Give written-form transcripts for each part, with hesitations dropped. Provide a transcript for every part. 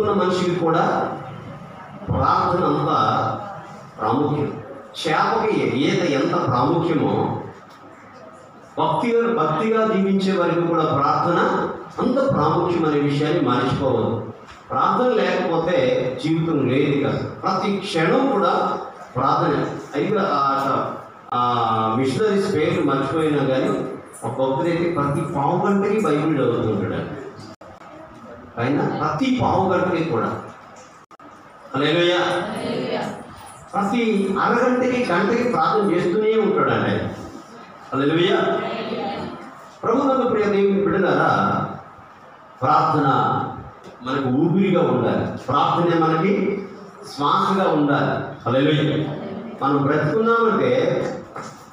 మనిషికి కూడా ప్రార్థన అంత ప్రాముఖ్యం. చేపకి ఈత ఎంత ప్రాముఖ్యమో భక్తిగా జీవించే వారికి కూడా ప్రార్థన అంత ప్రాముఖ్యం అనే విషయాన్ని మర్చిపోవద్దు. ప్రార్థన లేకపోతే జీవితం లేదు కాదు. ప్రతి క్షణం కూడా ప్రార్థన. అయితే మిషనరీస్ పేరు మర్చిపోయినా కానీ ఒక భక్తుడైతే ప్రతి పావు గంటకి బైబిల్ చదువుతుంటాడు. ఆయన ప్రతి పావు గంటకి కూడా హల్లెలూయా, ప్రతి అరగంటకి గంటకి ప్రార్థన చేస్తూనే ఉంటాడండి ఆయన. హల్లెలూయా. ప్రభువునందు ప్రియ దేవుని బిడ్డలారా, ప్రార్థన మనకు ఊపిరిగా ఉండాలి. ప్రార్థన మనకి శ్వాసగా ఉండాలి. హల్లెలూయా. మనం బ్రతుకున్నామంటే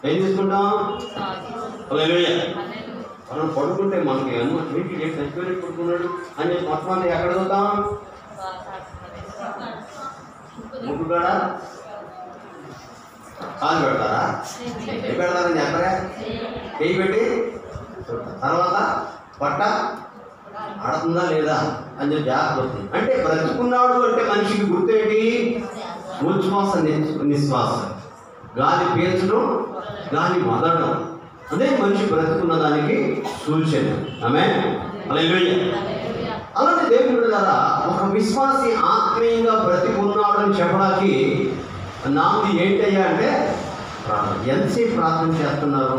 ఏం చేసుకుంటాం? హల్లెలూయా. మనం పడుకుంటే మనకి వీటికి చచ్చిపోయి పడుకున్నాడు అని మొత్తం ఎక్కడ చూద్దాం? ముగ్గు కూడా కాలు పెడతారా? ఏ పెడతారని చెప్పరా? చేయి పెట్టి తర్వాత పట్ట ఆడుతుందా లేదా అని చెప్పి జాగ్రత్త వస్తుంది. అంటే బ్రతుకున్నాడు అంటే మనిషికి గుర్తేంటి? ఉచ్ఛ్వాస నిశ్వాస, గాలి పీల్చడం, గాలి వదలడం. అదే మనిషి బ్రతుకున్న దానికి సూచన. ఆమేన్. హల్లెలూయా. అలాంటి దేవుని బిడ్డలారా, ఒక విశ్వాసి ఆత్మీయంగా బ్రతికున్నాడని చెప్పడానికి నాది ఏంటయ్యా అంటే ప్రార్థన. ఎంతసేపు ప్రార్థన చేస్తున్నారు?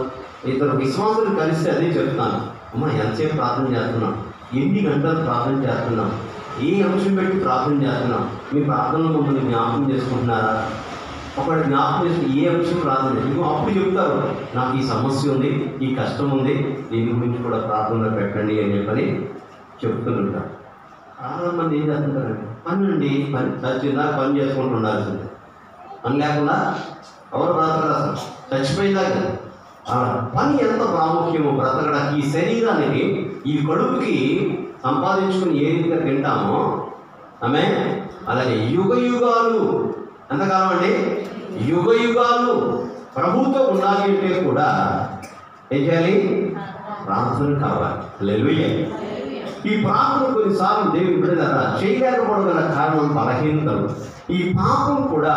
ఇద్దరు విశ్వాసులు కలిస్తే అదే చెప్తాను. అమ్మ ఎంతసేపు ప్రార్థన చేస్తున్నాం? ఎన్ని గంటలు ప్రార్థన చేస్తున్నాం? ఏ అంశం పెట్టి ప్రార్థన చేస్తున్నాం? మీ ప్రార్థనలో మమ్మల్ని జ్ఞాపకం చేసుకుంటున్నారా? ఒకటి జ్ఞాపకం చేసుకుని ఏ అంశం ప్రార్థన ఇంకో అప్పుడు చెప్తారు, నాకు ఈ సమస్య ఉంది, ఈ కష్టం ఉంది, దీని గురించి కూడా ప్రార్థనలో పెట్టండి అని చెప్పని చెప్తుంటారు. చాలామంది ఏం చేస్తుంటారండి, పని నుండి పని చచ్చిందాక పని చేసుకుంటూ ఉండాల్సింది. పని లేకుండా ఎవరు బ్రతకరు అసలు, చచ్చిపోయిందాక. పని ఎంత ప్రాముఖ్యమో బ్రతకడానికి. ఈ శరీరానికి, ఈ కడుపుకి సంపాదించుకుని ఏ రీతిగా తింటామో ఆమె అలాగే యుగ యుగాలు, ఎంతకాలం అండి? యుగ యుగాలు ప్రభుత్వం ఉండాలి అంటే కూడా ఏం చేయాలి? ప్రార్థన కావాలి. హల్లెలూయా. ఈ ప్రార్థన కొన్నిసార్లు దేవుని బిడ్డలారా చేయలేకపోవడం గల కారణం బలహీనతలు. ఈ పాపం కూడా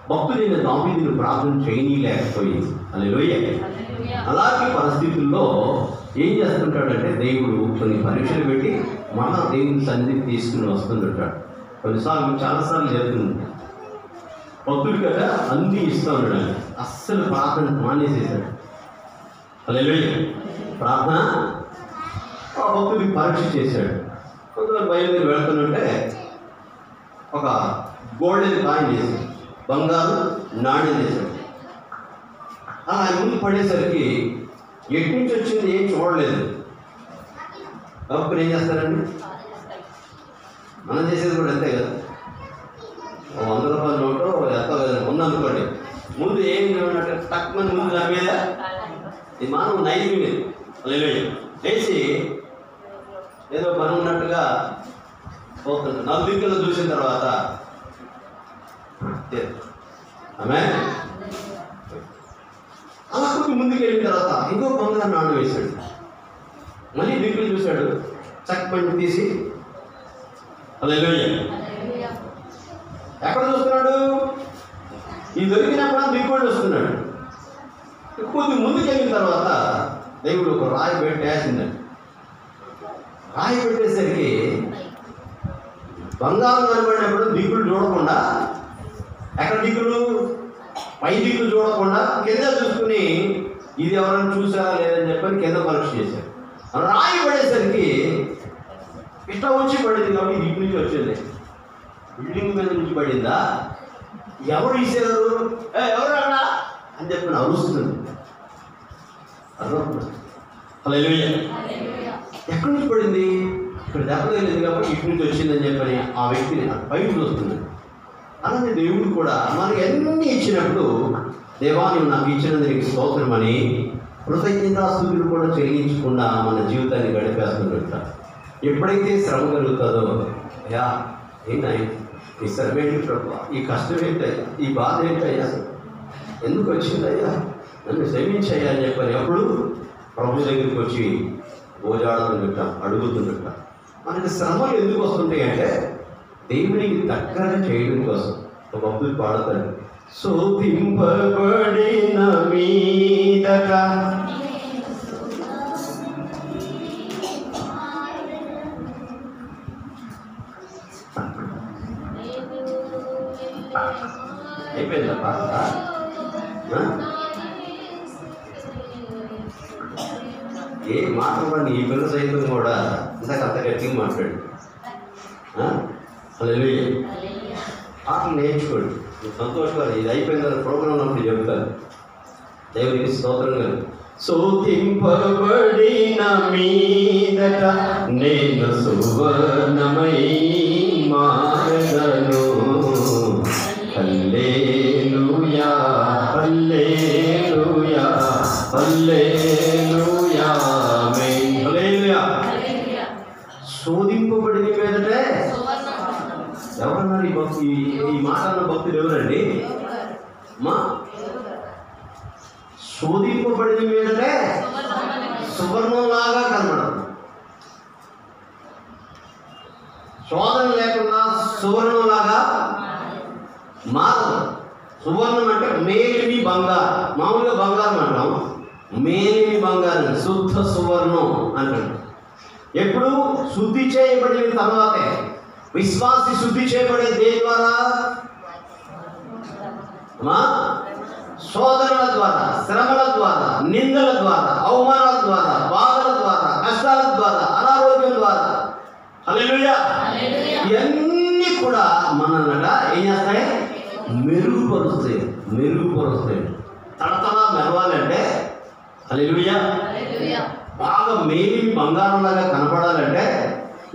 భక్తుడైన దావీదును ప్రార్థన చేయనీయలేకపోయింది. హల్లెలూయా. అలాంటి పరిస్థితుల్లో ఏం చేస్తుంటాడంటే దేవుడు కొన్ని పరీక్షలు పెట్టి మళ్ళా దేవుని సన్నిధికి తీసుకుని వస్తుంటాడు. కొన్నిసార్లు చాలాసార్లు జరుగుతుంది. భక్తుడు కదా అన్నీ ఇస్తూ ఉన్నాడు, అస్సలు ప్రార్థన మానేసేసాడు. హల్లెలూయా. ప్రార్థన ఆ భక్తుడికి పరీక్ష చేశాడు. కొంతమంది బయలుదేరి వెళ్తుంటే ఒక గోల్డెన్ కాయిన్ చేశాడు, బంగారు నాణ్యం చేశాడు. అలా ఆయన ముందు పడేసరికి ఎటు నుంచి వచ్చింది ఏం చూడలేదు. అప్పుడు ఏం చేస్తారండి? మనం చేసేది కూడా అంతే కదా. 100 రూపాయల నోటు ఎంతో ఉందనుకోండి, ముందు ఏం ఉన్నట్టు తక్కువ ముందు దాని మీద ఇది మానవ నైపుణ్యం. హల్లెలూయా. వేసి ఏదో పని ఉన్నట్టుగా పోతుంది. 4 దిక్కులు చూసిన తర్వాత ఆమేన్. అలా కొంచెం ముందుకు వెళ్ళిన తర్వాత ఇంకో బంగారు నాణ్యం వేశాడు. మళ్ళీ దిక్కులు చూశాడు, చక్క పండి తీసి హల్లెలూయా. ఎక్కడ చూస్తున్నాడు? ఈ దొరికినప్పుడు దిక్కుడు చూస్తున్నాడు. కొద్ది ముందుకు వెళ్ళిన తర్వాత దేవుడు ఒక రాయి పెట్టేసిందండి. రాయి పెట్టేసరికి బంగారం కనబడినప్పుడు దిక్కులు చూడకుండా, ఎక్కడ దిక్కులు? పై దిక్కులు చూడకుండా కింద చూసుకుని ఇది ఎవరైనా చూసారా లేదని చెప్పని కింద పరీక్ష చేశారు. రాయి పడేసరికి ఇట్లా వచ్చి పడింది కాబట్టి దిక్కు నుంచి వచ్చింది. బిల్డింగ్ మీద నుంచి పడిందా? ఎవరు ఇచ్చారు? ఎవరు అన్నా అని చెప్పి అరుస్తుంది. హల్లెలూయా. ఎక్కడి నుంచి పడింది? ఇక్కడ దెబ్బలేదు కాబట్టి ఇటు నుంచి వచ్చిందని చెప్పని ఆ వ్యక్తిని బయట చూస్తుంది. అలాగే దేవుడు కూడా మనకి అన్నీ ఇచ్చినప్పుడు, దేవా నువ్వు నాకు ఇచ్చినందుకు నీకు స్తోత్రమని కృతజ్ఞతాస్తుతులు కూడా చెల్లించకుండా మన జీవితాన్ని గడిపేస్తుంటాం. ఎప్పుడైతే శ్రమ కలుగుతుందో, అయ్యా ఏంటయ్యా ఈ శ్రమ ఏంటి ప్రభు, ఈ కష్టం ఏంటయ్యా, ఈ బాధ ఏంటయ్యా, ఎందుకు వచ్చిందయ్యా, నన్ను క్షమించయ్యా అని చెప్పని ఎప్పుడు ప్రభు దగ్గరికి వచ్చి భోజాడుతుంటాం, అడుగుతుంటాం. మనకి శ్రమలు ఎందుకు వస్తుంటాయి అంటే దేవునికి దగ్గర చేయడం కోసం ఒక భక్తుడు పాడతాడు, శోధింపబడిన మీదట అయిపోయిందా పాట? ఏ మాట కూడా నీ పిల్ల సైతం కూడా ఇందాక అంత గట్టిగా మాట్లాడు. హల్లెలూయా. పాటలు నేర్చుకోండి, సంతోషపడి ఇది అయిపోయిన తర్వాత ప్రోగ్రాం అప్పుడు చెబుతాను. దేవునికి స్తోత్రం గారు. శోధింపబడిన మీదట నేను సువర్ణమై మారదను. హల్లెలూయా హల్లెలూయా హల్లెలూయా ఆమేన్. హల్లెలూయా. శోధింపబడిన మీదటే ఎవరన్నారు? ఈ మాట అన్న భక్తులు ఎవరండి? మా శోధింపబడిన మీదటే సువర్ణంలాగా కనబడదు. శోధన లేకుండా సువర్ణంలాగా మారదు. సువర్ణం అంటే మేలిమి బంగారం. మామూలుగా బంగారం అంటాం, మేలిమి బంగారం, శుద్ధ సువర్ణం అంటాం. ఎప్పుడు శుద్ధి చేయబడిన తర్వాతే. విశ్వాసి శుద్ధి చేయబడే దేని ద్వారా? శోధనల ద్వారా, శ్రమల ద్వారా, నిందల ద్వారా, అవమానాల ద్వారా, బాధల ద్వారా, కష్టాల ద్వారా, అనారోగ్యం ద్వారా. హల్లెలూయా. ఇవన్నీ కూడా మనల్ని ఏం చేస్తాయి? మెరుగుపరుస్తాయి. తడతడా మెరవాలంటే, హల్లెలూయా, బాగా మేలిమి బంగారంలాగా కనపడాలంటే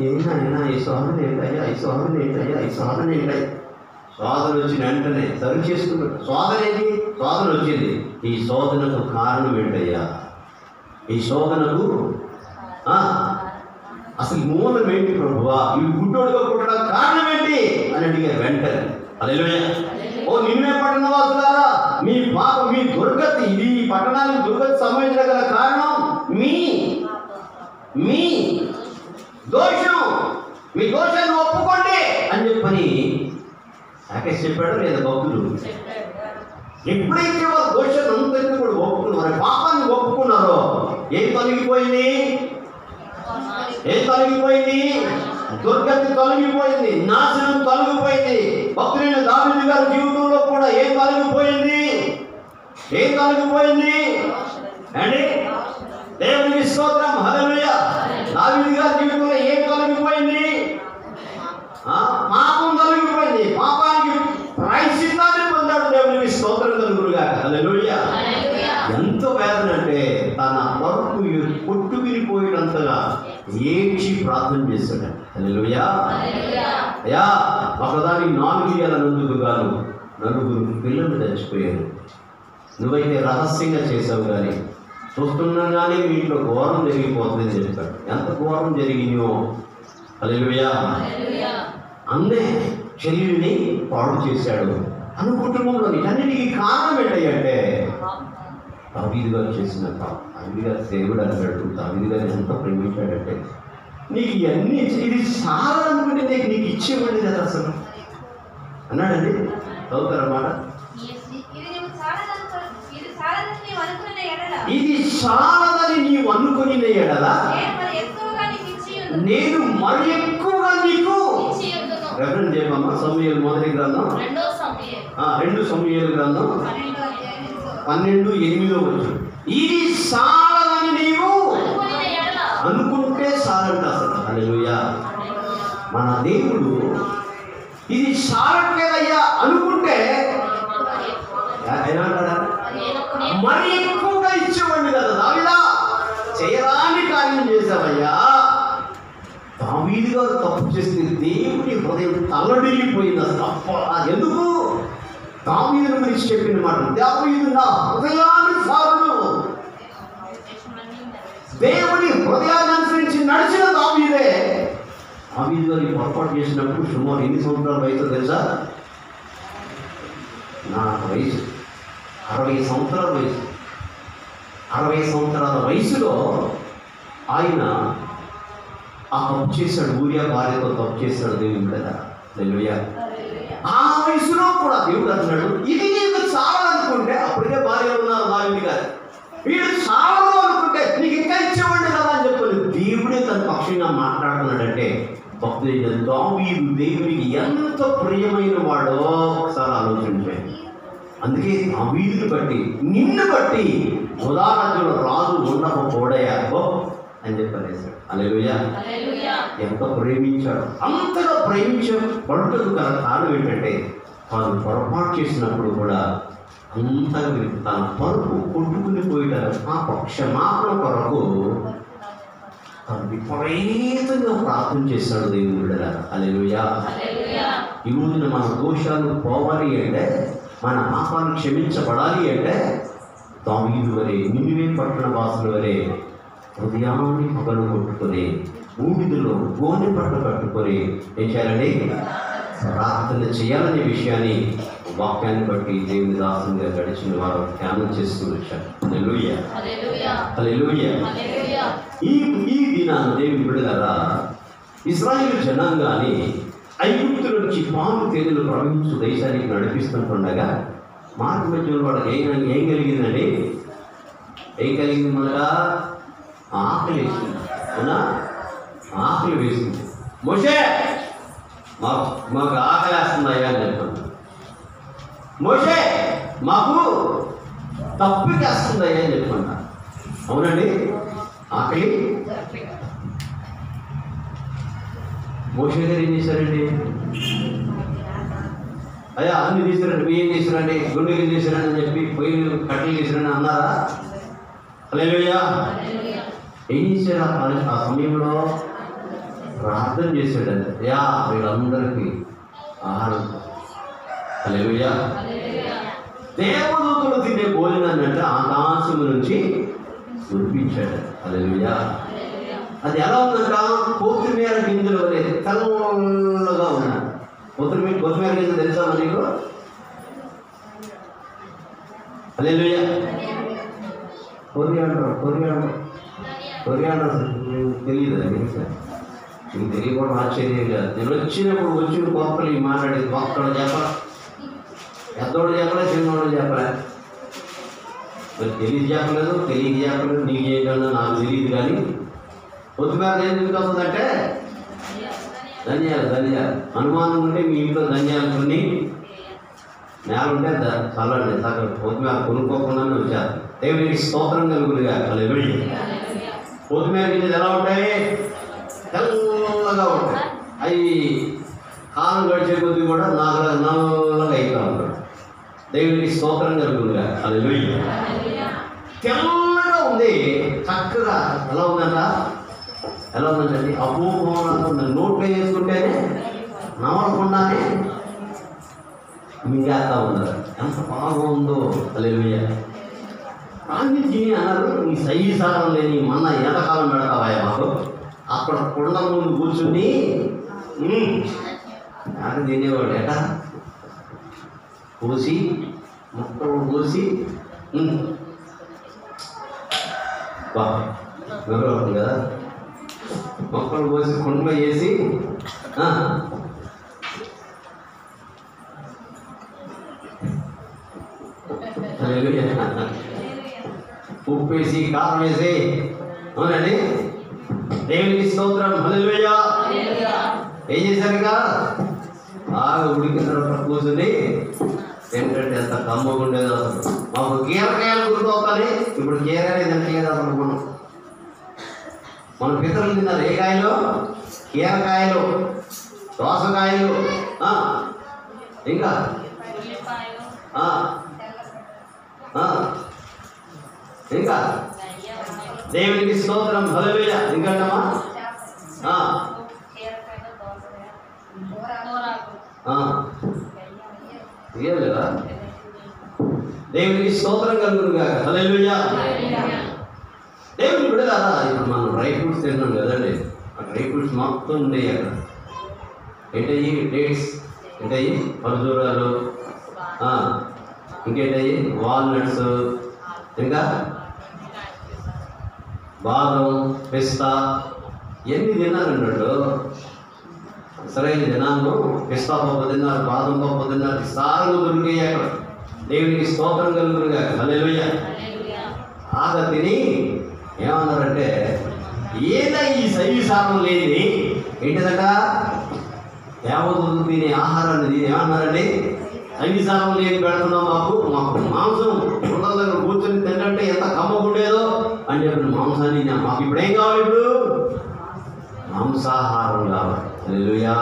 ఏమైనా ఈ శోధన ఏంటయ్యా, ఈ శోధన ఏంటయ్యా, ఈ శోధన ఏంటయ్యా. శోధన వచ్చిన వెంటనే సరి చేసుకున్నాడు. శోధన ఏంటి? శోధన వచ్చింది. ఈ శోధనకు కారణం ఏంటయ్యా? ఈ శోధనకు అసలు మూలం ఏంటి ప్రభువా? ఈ గుడ్డోడుగా పుట్టడం కారణం ఏంటి అని అడిగారు వెంటనే. హల్లెలూయా. ఓ నిన్నే పట్టణవాసులారా, మీ పాప, మీ దుర్గతి, ఇది ఈ పట్టణానికి దుర్గతి సంబంధించిన గల కారణం మీ దోషం. మీ దోషాన్ని ఒప్పుకోండి అని చెప్పని నాకేసి చెప్పాడు లేదా భక్తులు? ఎప్పుడైతే వారు దోషాన్ని అంతటి కూడా ఒప్పుకున్నారు, పాపాన్ని ఒప్పుకున్నారో ఏం తొలగిపోయింది? దుర్గతి తొలగిపోయింది, నాశనం తొలగిపోయింది. భక్తులైన దావీదు గారి జీవితంలో కూడా ఏం తొలగిపోయింది అండి? దేవునికి స్తోత్రం. హల్లెలూయా. దావీదు గారి జీవితంలో ఏం తొలగిపోయింది? పాపం తొలగిపోయింది. పాపానికి ప్రాయశ్చిత్తాన్ని పొందాడు. దేవునికి స్తోత్రం కలుగునుగాక. హల్లెలూయా. ఎంత వేదన అంటే తన వరకు పొట్టు విరిపోయినంతగా ఏడ్చి ప్రార్థన చేశాడు. హల్లెలూయా. అయ్యా, ఒకదానికి 4 ఏళ్ళ నందుకు గాను 9 పిల్లలు చచ్చిపోయారు. నువ్వైతే రహస్యంగా చేసావు, కానీ చూస్తున్నాగానే మీ ఇంట్లో ఘోరం జరిగిపోతుందని చెప్పాడు. ఎంత ఘోరం జరిగినో. హల్లెలూయా. అన్నే చెల్లిని పాడు చేశాడు. అను కుటుంబంలో అన్నిటికీ కారణం ఏంటంటే దావీదు గారు చేసిన పాపం. దావీదు గారు దేవుడు అన్నాడు, దావీదు గారు ఎంత ప్రేమించాడంటే, నీకు ఇవన్నీ ఇది చాలనుకుంటే నీకు ఇచ్చేవాడి కదా అసలు అన్నాడండి. చదువుతారన్నమాట. ఇది చాలదని నీవు అనుకుని ఎడలా నేను మరి ఎక్కువగా నీకు. రెఫరెన్స్ చేయమమ్మా. సమూయేలు మొదటి గ్రంథం 2 సమూయేలు గ్రంథం 12:8. ఇది చాలదని నీవు అనుకుంటే చాలంట అసలు. హల్లెలూయా. మన దేవుడు ఇది చాలట్లేదయ్యా అనుకుంటే ఏమంటాడా? మరి ఎక్కువగా ఇచ్చేవాడిని కదా. దావీదా, చేయరాని కార్యం చేశావయ్యా. దావీదు గారు తప్పు చేస్తే దేవుని హృదయం తల్లడిల్లిపోయింది అసలు. ఎందుకు? దావీదును గురించి చెప్పిన మాట, దావీదు నా హృదయానుసారుడు. దేవుని హృదయాన్ని అనుసరించి నడిచిన దావీదే. దావీదు గారు పొరపాటు చేసినప్పుడు సుమారు ఎన్ని సంవత్సరాల వయసు తెలుసా? నా వయసు 60 సంవత్సరాల వయసు. 60 సంవత్సరాల వయసులో ఆయన ఆ తప్పు చేశాడు. ఊరియా భార్యతో తప్పు చేశాడు దేవుడు కదా. హల్లెలూయా. ఆ వయసులో కూడా దేవుడు అంటున్నాడు, ఇది నీకు చావాలనుకుంటే, అప్పటికే భార్య ఉన్నారు దావీదు గారు, వీడు చావదు అనుకుంటే నీకు ఇంకా ఇచ్చేవాడిని కదా అని చెప్పి దేవుడే తన పక్షంగా మాట్లాడుతున్నాడంటే భక్తుడు దావీదు దేవునికి ఎంత ప్రియమైన వాడో ఒకసారి ఆలోచించండి. అందుకే దావీదుని బట్టి నిన్ను బట్టి ఉదాహరణలో రాజు ఉండకపోడయాకో అని చెప్పేశాడు. హల్లెలూయా. ఎంత ప్రేమించాడు, అంతగా ప్రేమించబడుటకు గల కారణం ఏంటంటే తాను పొరపాటు చేసినప్పుడు కూడా అంతగా తన పరుపు కొట్టుకుని పోయాడు. ఆ క్షమాపణ కొరకు తను విపరీతంగా ప్రార్థన చేశాడు దేవుడు బిడ్డలారా. హల్లెలూయా. ఈ రోజున మన దోషాలు పోవాలి అంటే, మన పాపాలు క్షమించబడాలి అంటే దావీదు వలె, నినివే పట్టణ వాసుల వలె హృదయాన్ని పగలు కొట్టుకొని బూడిదలో గోనె పట్టు కట్టుకొని ఏం చేయాలండి? ప్రార్థన చేయాలనే విషయాన్ని వాక్యాన్ని బట్టి దేవుని దాసునిగా గడిచిన వారు ధ్యానం చేస్తూ వచ్చారు. హల్లెలూయా. హల్లెలూయా. ఈ దినాన్ని దేవుని బిడ్డలారా, ఇశ్రాయేలు జనాంగాన్ని ఐగుప్తు నుంచి పాలు తేనెలు ప్రవహించు దేశానికి నడిపిస్తుండగా మార్గ మధ్యలో వాళ్ళకి ఏం కలిగిందండి? ఏం కలిగింది? మొదట ఆకలి వేసింది. అవునా? ఆకలి వేసింది. మోషే మాకు ఆకలి వేస్తుందయ్యా అని చెప్పాను. మోషే మాకు తప్పికేస్తుందయ్యా అని చెప్పాను. అవునండి, ఆకలి. మోషే గారు ఏం చేశారండి? అయ్యా అన్ని తీసారండి, బియ్యం తీసారండి, గుండెలు తీసారండి అని చెప్పి పొయ్యిలు కట్టెలు తీసారని అన్నారా? హల్లెలూయా. ఏం చేశారు ఆ సమయంలో? ప్రార్థన చేశాడండి. అయ్యా వీళ్ళందరికీ ఆహారం. హల్లెలూయా. దేవదూతలు తినే భోజనాన్ని అంటే ఆకాశము నుంచి కురిపించాడు. హల్లెలూయా. అది ఎలా ఉందంట? కొత్తిమీర గింజలు వలె తెల్లగా ఉన్నాడు. కొత్తిమీర గింజ తెలుసా నీకు? హల్లెలూయా. కొరియాండర్ తెలియదు. నీకు తెలియకపోవడం ఆశ్చర్యం కాదు. నేను వచ్చిన కొత్తలు ఈ మాట్లాడేది ఒక్కడు చెప్పరా, పెద్దోడు చెప్పలే, చిన్నోడు చెప్పలే. మరి తెలియదు చెప్పలేదు, నీకు చేయగలను నాకు తెలియదు. కానీ కొత్తిమీర ఏం ఎందుకుందంటే ధనియాలు. అనుమానం ఉంటే మీ ఇంట్లో ధనియాలు కొన్ని నేల ఉంటే చల్లండి. సగం కొత్తిమీర కొనుక్కోకుండానే వచ్చారు. దేవునికి స్తోత్రం కలుగులుగా. కొత్తిమీర గింజలు ఎలా ఉంటాయి? తెల్లగా ఉంటాయి. అవి కాలం గడిచే కొద్ది కూడా నల్లగా అవుతూ ఉంటాడు. దేవునికి స్తోత్రం కలుగులుగా. హల్లెలూయా. తెల్లగా ఉంది, చక్కగా. ఎలా ఉందండి? అపూర్వంగా నోట్లో వేసుకుంటేనే నవలకుండానే మింగేస్తా ఉన్నారు. ఎంత బాగుందో. హల్లెలూయా. గాంధీజీ అన్నారు, నీ సైసారం లేని మొన్న ఎంతకాలం పెడతావా మాకు? అక్కడ కొండ ముందు కూర్చుని నాకు తినేవాడు. ఎట కోసి ముక్కలు కోసి వివరం కదా, మొక్కలు కోసి కుండలో వేసి ఉప్పు వేసి కారం వేసి. అవునండి, దేవునికి స్తోత్రం. హల్లెలూయా. ఏం చేశారుగా? బాగా ఉడికిన తర్వాత కూర్చుని ఏంటంటే ఎంత కమ్మగా ఉండేదో. మాకు కీరకాయలు గుర్తవుతాయి. ఇప్పుడు కీరకాయ తింటే అనుకున్నాం. మన పితరులు తిన్నారు ఏ కాయలు? కీరకాయలు, దోసకాయలు, ఇంకా ఇంకా దేవునికి స్తోత్రం. హల్లెలూయా. ఇంకమ్మా లేదా? దేవునికి స్తోత్రం కలుగునుగా. హల్లెలూయా. దేవుని బిడ్డలారా, ఇప్పుడు మనం డ్రై ఫ్రూట్స్ తిన్నాం కదండి. ఆ డ్రై ఫ్రూట్స్ మొత్తం ఉండేవి అక్కడ. ఏంటయ్యి? డేట్స్. ఏంటయ్యి? ఖర్జూరాలు, ఇంకేంటయ్యి? వాల్నట్స్, ఇంకా బాదం, పిస్తా, ఎన్ని తిన్నారన్నట్టు. ఇశ్రాయేలు జనాల్లో పిస్తా పప్పు తిన్నారు, బాదం పప్పు తిన్నారు, విస్తారంగా దొరికాయి అక్కడ. దేవునికి స్తోత్రం కలుగునుగా. హల్లెలూయా. ఆగ తిని ఏమన్నారంటే, ఏదా ఈ సైవిసారం లేని ఏంటిదట, దేవతలు తినే ఆహారాన్ని తిని ఏమన్నారండి, సైవిసారం లేని పెడుతున్నాం, మాకు మాంసం ఉండల దగ్గర కూర్చొని తింటే ఎంత కమ్మకుండేదో అని చెప్పిన మాంసాన్ని మాకు ఇప్పుడు ఏం కావాలి, ఇప్పుడు మాంసాహారం కావాలి. హల్లెలూయా.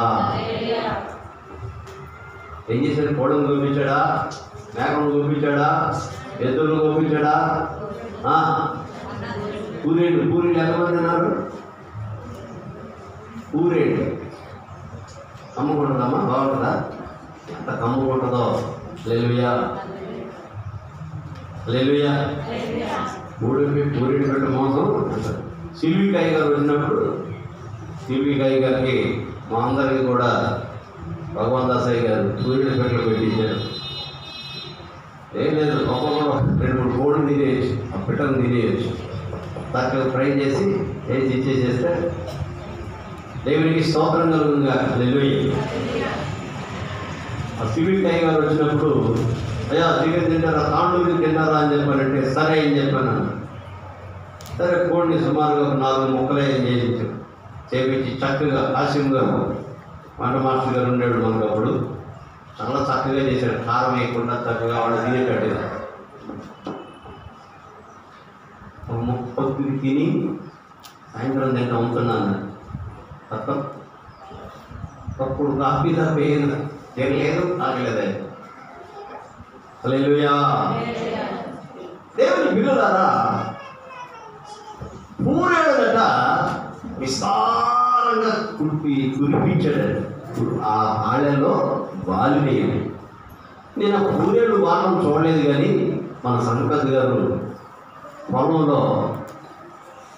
ఏం చేశాడు? కోళ్ళను చూపించాడా, మేకను చూపించాడా, ఎద్దులను చూపించాడా? పూరేళ్ళు ఎంతమంది ఉన్నారు? పూరేళ్ళు కమ్ముకుంటుందమ్మా, బాగుంటుందా? ఎంత కమ్ముకుంటుందో. హల్లెలూయా. హల్లెలూయా. పూరేళ్ళు పెట్టే మోసం. సిల్వికాయ గారు వచ్చినప్పుడు సిల్వికాయ గారికి మా అందరికి కూడా భగవాన్ దాసయ్య గారు పూరేళ్ళు పెట్టలు పెట్టించారు. ఏం లేదు, ఒక్కొక్కరు 2-3 కోళ్ళు తినేయచ్చు, ఆ పిట్టలు తినేయచ్చు. చక్కగా ఫ్రై చేసి వేసి ఇచ్చేసేస్తే దేవునికి స్తోత్రం కలుగుగా. హల్లెలూయా. ఆ సివిల్ టై గారు వచ్చినప్పుడు, అయ్యా చికెన్ తింటారా, తాండూరి తింటారా అని చెప్పానంటే సరే అని చెప్పాను. సరే కోడిని సుమారుగా 4 ముక్కలే చేపించి చక్కగా కాసిం గారు వంట మాస్టర్ గారు ఉండేవాడు మనకు అప్పుడు. చాలా చక్కగా చేశాడు, కారం వేయకుండా చక్కగా వాళ్ళు తినేటట్టుగా. ముప్పొత్తులు తిని సాయంత్రం తింటా ఉంటున్నాను. తప్పుడు కాఫీ తప్పేది తినలేదు, తాగలేదు. హల్లెలూయా. దేవుని బిడ్డలారా, పూరేళ్ళదట విస్తారంగా కురిపించాడు. ఆ ఆళ్ళలో వాలినేయండి. నేను ఆ పూరేళ్ళు వాడడం చూడలేదు, కానీ మన సంపత్ గారు పొలంలో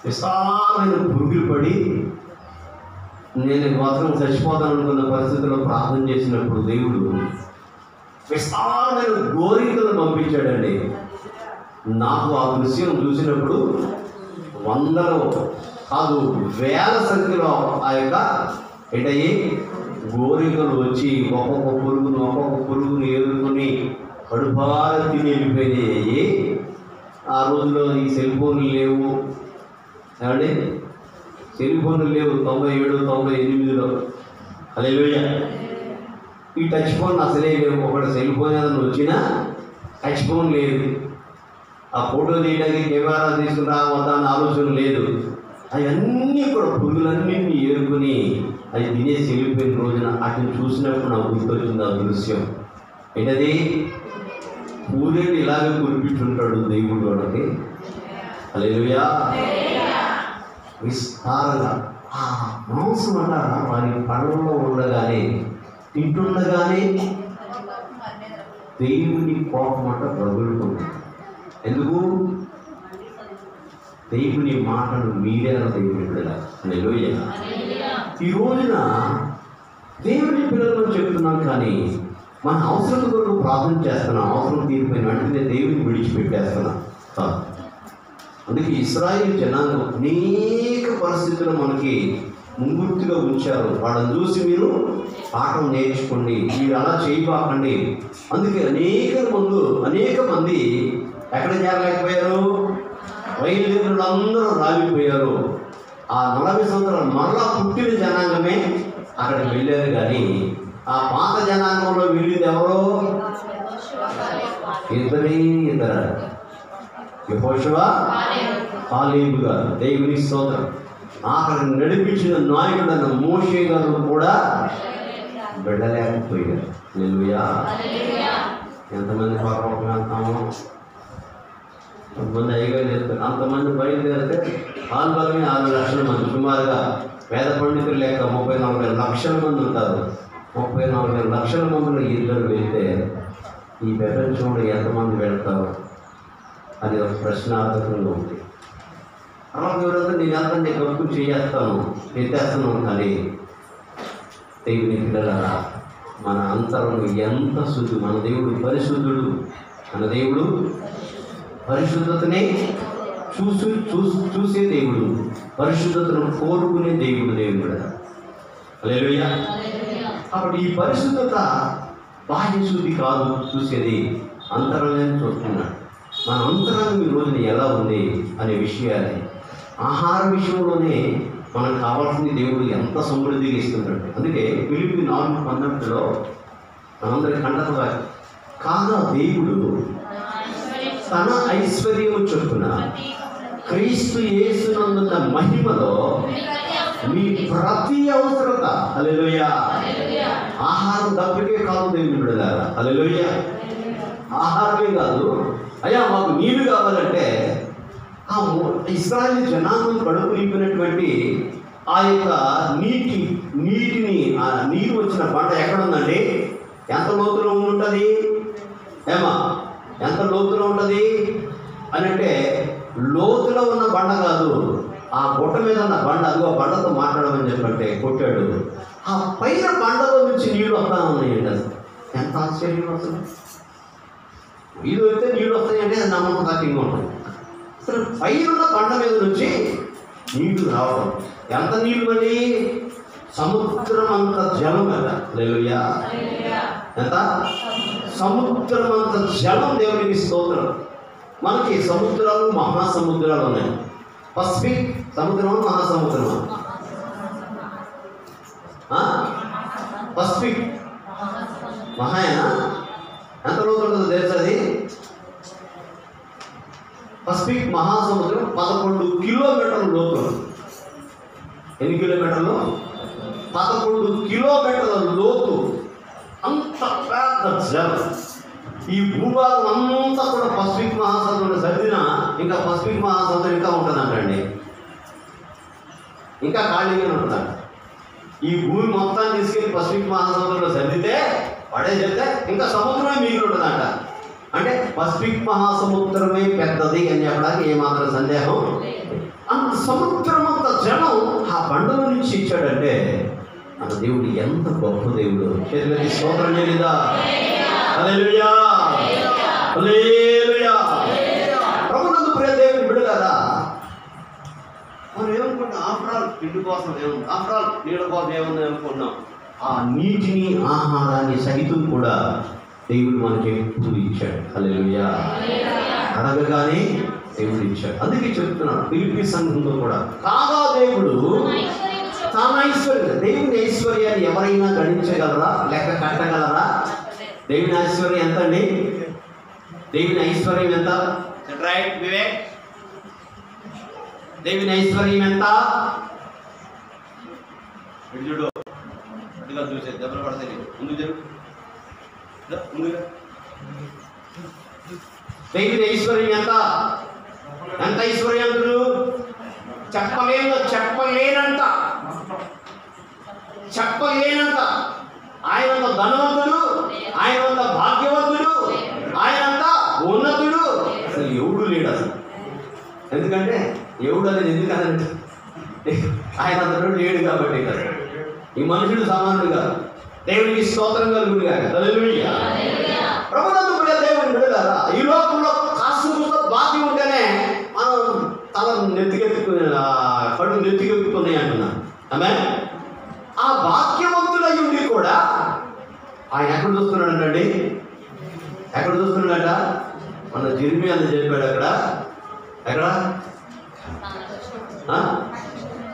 విస్తారమైన పురుగులు పడి నేను మాత్రం చచ్చిపోతాను అనుకున్న పరిస్థితుల్లో ప్రార్థన చేసినప్పుడు దేవుడు విస్తారమైన గోరికలను పంపించాడండి. నాకు ఆ దృశ్యం చూసినప్పుడు 100 కాదు 1000 సంఖ్యలో ఆ యొక్క ఏంటయ్యి గోరికలు వచ్చి ఒక్కొక్క పురుగును ఏరుకొని కడుపార తిని వెళ్ళిపోయినాయి. ఆ రోజులో ఈ సెల్ ఫోన్లు లేవు ఏమండి, సెల్ ఫోన్లు లేవు 97, 98లో. హల్లెలూయా. ఈ టచ్ ఫోన్ అసలే లేవు. ఒకటి సెల్ ఫోన్ ఏదైనా వచ్చినా టచ్ ఫోన్ లేదు. ఆ ఫోటో తీయడానికి కెమెరా తీసుకుని రావద్దా అని ఆలోచన లేదు. అవన్నీ కూడా పురుగులన్నింటినీ ఏరుకొని అవి తినేసి వెళ్ళిపోయిన రోజున అటు చూసినప్పుడు నాకు గుర్తొచ్చింది ఆ దృశ్యం. ఏంటది, పూరేళ్ళు ఇలాగే కురిపించుంటాడు దేవుడు వాళ్ళకి. హల్లెలూయా. విస్తారంగా ఆ మాంసం అట వారి పళ్ళలో ఉండగానే తింటుండగానే దేవుని కోపం అట రగులుతుంది. ఎందుకు? దేవుని మాటను మీరేనా దేవుని పిల్లల. హల్లెలూయా. ఈ రోజున దేవుని పిల్లలను చెప్తున్నాం, కానీ మన అవసరం కొరకు ప్రార్థన చేస్తున్నాం. అవసరం తీరిపోయిన వెంటనే దేవుని విడిచిపెట్టేస్తున్నాం. అందుకే ఇశ్రాయేలు జనాంగం అనేక పరిస్థితులు మనకి ముంగుర్తిగా ఉంచారు. వాళ్ళని చూసి మీరు పాఠం నేర్చుకోండి, మీరు అలా చేయబాకండి. అందుకే అనేక మంది ఎక్కడ చేరలేకపోయారు? బయలుదేరులు అందరూ రాలిపోయారు. ఆ 40 సంవత్సరాలు మరలా పుట్టిన జనాంగమే అక్కడికి వెళ్ళారు. కానీ ఆ పాత జనాంగంలో వెళ్ళింది ఎవరో? ఇద్దరు యెహోషువ, కాలేబు గారు. దేవుని స్తోత్రం. అక్కడికి నడిపించిన నాయకుడైన మోషే గారు కూడా వెళ్ళలేకపోయారు. హల్లెలూయా. ఎంతమంది పాపం వెళ్తాము, కొంతమంది అయ్యగారు చెప్తారు. అంతమంది బయలుదేరితే పాల్గొని 6 లక్షల మంది సుమారుగా వేద పండితులు లేక 34 లక్షల మంది ఉంటారు. 34 లక్షల మందిలో ఇద్దరు వెళ్తే ఈ ప్రపంచంలో ఎంతమంది వెళ్తారు అది ఒక ప్రశ్నార్థకంగా ఉంది. అలా ఎవరైతే నేను ఎంత నీకు వరకు చేస్తాను ఎత్తేస్తాను. కానీ దేవుని పిల్లలారా, మన అంతరం ఎంత శుద్ధి. మన దేవుడు పరిశుద్ధుడు. మన దేవుడు పరిశుద్ధతనే చూసే దేవుడు, పరిశుద్ధతను కోరుకునే దేవుడు. దేవుడు. హల్లెలూయా. కాబట్టి ఈ పరిశుద్ధత బాహ్య శుద్ధి కాదు చూసేది, అంతరంగాన్ని చూస్తున్నాడు. మన అంతరంగం ఈ రోజున ఎలా ఉంది అనే విషయాన్ని, ఆహార విషయంలోనే మనకు కావాల్సింది దేవుడు ఎంత సమృద్ధిగా ఇస్తున్నాడు. అందుకే ఫిలిప్పీ 4:12 మనందరి కంటగా, కాగా దేవుడు తన ఐశ్వర్యము చొప్పున క్రీస్తు యేసునందున్న మహిమలో మీ ప్రతి అవసరత, హల్లెలూయా, ఆహారం తప్పికే కాదు దేవుని బిడ్డలారా, హల్లెలూయా, ఆహారమే కాదు, అయ్యా మాకు నీళ్లు కావాలంటే ఆ ఇశ్రాయేలు జనాంగం కడుపు నింపినటువంటి ఆ యొక్క నీటిని ఆ నీరు వచ్చిన బండ ఎక్కడుందండి? ఎంత లోతులో ఉంటుంది? ఏమా ఎంత లోతులో ఉంటుంది అని అంటే, లోతులో ఉన్న బండ కాదు, ఆ గుట్ట మీద ఉన్న బండ, అదిగో బండతో మాట్లాడమని చెప్పంటే కొట్టాడు. ఆ పైన బండలో నుంచి నీళ్ళు వస్తా ఉన్నాయండి. అది ఎంత ఆశ్చర్యం అసలు! నీళ్ళు వస్తే నీళ్ళు వస్తాయంటే అది నమ్మకం ఉంటుంది. అసలు పైన బండ మీద నుంచి నీళ్లు రావడం, ఎంత నీళ్ళు మళ్ళీ? సముద్రం అంత జలం కదా, హల్లెలూయా, ఎంత సముద్రం అంత జలం. దేవునికి స్తోత్రం. మనకి సముద్రాలు, మహాసముద్రాలు ఉన్నాయి. పసిఫిక్ సముద్రం, మహాసముద్రం, పసిఫిక్ మహాయనా ఎంత లోతు ఉంటుందో తెలుసు అది? పసిఫిక్ మహాసముద్రం 11 కిలోమీటర్ల లోతు. ఎన్ని కిలోమీటర్లు? 11 కిలోమీటర్ల లోతు. అంత పెద్ద జలం. ఈ భూభాగం అంతా కూడా పసిఫిక్ మహాసముద్రం సర్దిన ఇంకా పసిఫిక్ మహాసముద్రం ఇంకా ఉంటుందంటండి, ఇంకా ఖాళీగానే ఉంటుందంట. ఈ భూమి మొత్తాన్ని తీసుకెళ్ళి పసిఫిక్ మహాసముద్రంలో సర్దితే పడే చెప్తే ఇంకా సముద్రమే మిగిలి ఉంటుందంట. అంటే పసిఫిక్ మహాసముద్రమే పెద్దది అని చెప్పడానికి ఏమాత్రం సందేహం. అంత సముద్రం అంత జనం ఆ బండల నుంచి ఇచ్చాడంటే మన దేవుడు ఎంత గొప్ప దేవుడు. చేతులకి స్తోత్రం చేయలేదా? హల్లెలూయా, హల్లెలూయా. ప్రభునందు ప్రియ దేవుని బిడ్డలారా, మనం ఏమనుకుంటాం? ఆఫ్టర్ ఆల్ ఇంటి కోసం ఏముంది, ఆఫ్టర్ ఆల్ నీళ్ళ కోసం ఏముంది అనుకుంటున్నాం. ఆ నీటిని, ఆహారాన్ని సహితం కూడా దేవుడు మనకి ఎప్పుడు ఇచ్చాడు. హల్లెలూయా. అడగగానే దేవుడు ఇచ్చాడు. అందుకే చెప్తున్నాడు ఫిలిప్పీ సంఘంలో కూడా, కాగా దేవుడు తన ఐశ్వర్యం. దేవుని ఐశ్వర్యాన్ని ఎవరైనా గణించగలరా? లెక్క కట్టగలరా? దేవుని ఐశ్వర్యం ఎంత అండి? దేవుని ఐశ్వర్యం ఎంత? రైట్ వివేక్, దేవుని ఐశ్వర్యం ఎంత? చూడు, అటుగా చూసే దెబ్బలు పడతాయి. ముందు జరుగు, ముందుగా. దేవుని ఐశ్వర్యం ఎంత? ఎంత ఐశ్వర్యంతుడు? చెప్పలేనంత ఆయనంత ధనవంతుడు, ఆయనంత భాగ్యవంతుడు, ఆయనంత ఉన్నతుడు అసలు ఎవడు లేడు అసలు. ఎందుకంటే ఎవడు అనేది ఎందుకనంటే ఆయన అంతడు లేడు కాబట్టి కదా. ఈ మనుషుడు సమానుడుగా దేవునికి స్తోత్రం కలుగునుగా. హల్లెలూయా. ప్రభునందు ప్రియ దేవుని బిడ్డలారా, ఈ లోకంలో కాస్త భాగ్యం ఉంటేనే మనం తల కళ్ళు నెత్తికెత్తుకున్నాయి అంటున్నాను. ఆమె ఆ భాగ్యవంతులై ఉండి కూడా ఆయన ఎక్కడ చూస్తున్నాడంటండి? ఎక్కడ చూస్తున్నాడట? మన జిర్మియా అని చెప్పాడు. అక్కడ ఎక్కడ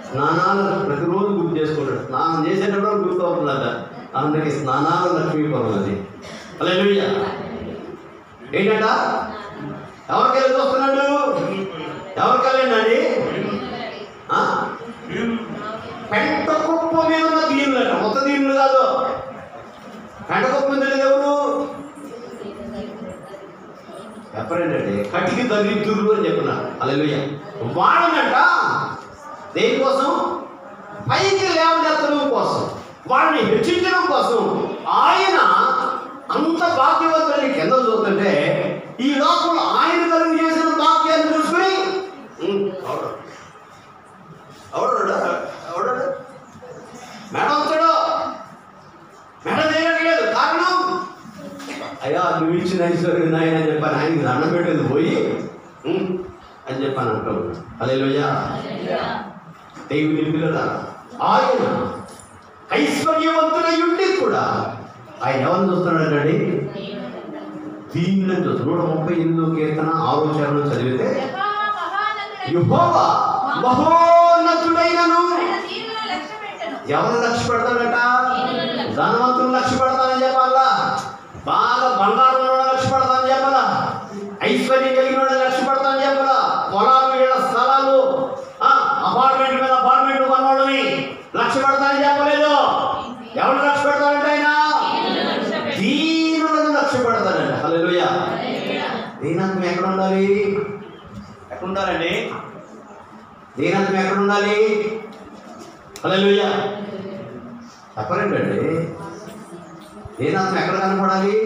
స్నానాలు ప్రతిరోజు గుర్తు చేసుకుంటాడు. స్నానం చేసేటప్పుడు గుర్తు అవుతుందట. అందరికి స్నానాలు లక్ష్మీపురం అది. హల్లెలూయా. ఏంటంట? ఎవరికెళ్ళి చూస్తున్నాడు? ఎవరికెళ్ళండి? పెంట కుప్ప మీద ఉన్న దీనులు అంట, మొత్తం దీనులు కాదు. పెంట కుప్ప మీద ఎవరు? చెప్పరేంటండి? కటికి దరిద్రులు అని చెప్పిన. హల్లెలూయా. వాళ్ళనంట దేనికోసం? పైకి లేవనెత్తడం కోసం, వాళ్ళని హెచ్చించడం కోసం ఆయన అంత భాగ్యవంతులని కింద చూస్తుంటే ఈ లోకంలో ఆయన కలుగు చేసిన భాగ్యాన్ని చూసుకుని మేడం వచ్చాడు, మేడం చేయట్లేదు. కారణం అయ్యా నువ్వు ఇచ్చిన ఐశ్వర్యం నాయన అని చెప్పాను. ఆయనకి దండం పెట్టేది పోయి అని చెప్పాను అంటాడు. హల్లెలూయా. దేవుని పిల్లల ఆయన ఐశ్వర్యవంతుడై ఉండి కూడా ఆయన ఎవరిని చూస్తున్నాడండి? దీనిని చూస్తున్నాడు. 138 కీర్తన 6వ చరణంలో చదివితే యెహోవా మహోన్నతుడైనను ఎవరు లక్ష్య పెడతాడట? ధనవంతులు లక్ష్య పెడతానని చెప్పాలా, బాగా బంగారం లక్ష్య పెడతానని చెప్పాలా, ఐశ్వర్యం కలిగిన లక్ష్య పెడతానని చెప్పాలా, పొలాలు వీళ్ళ స్థలాలు అపార్ట్మెంట్ మీద అపార్ట్మెంట్ కొన్నవాళ్ళని లక్ష్య పెడతానని చెప్పలేదు. ఎవరు లక్ష్య పెడతాడంటే ఆయన దీనులను లక్ష్య పెడతాడంట. హల్లెలూయా. దీనత్వం ఎక్కడ ఉండాలి? ఎక్కడ ఉండాలండి? దీనత్వం ఎక్కడ ఉండాలి? హల్లెలూయా. చెప్పరేంటండి? దీనత్వం ఎక్కడ కనపడాలి?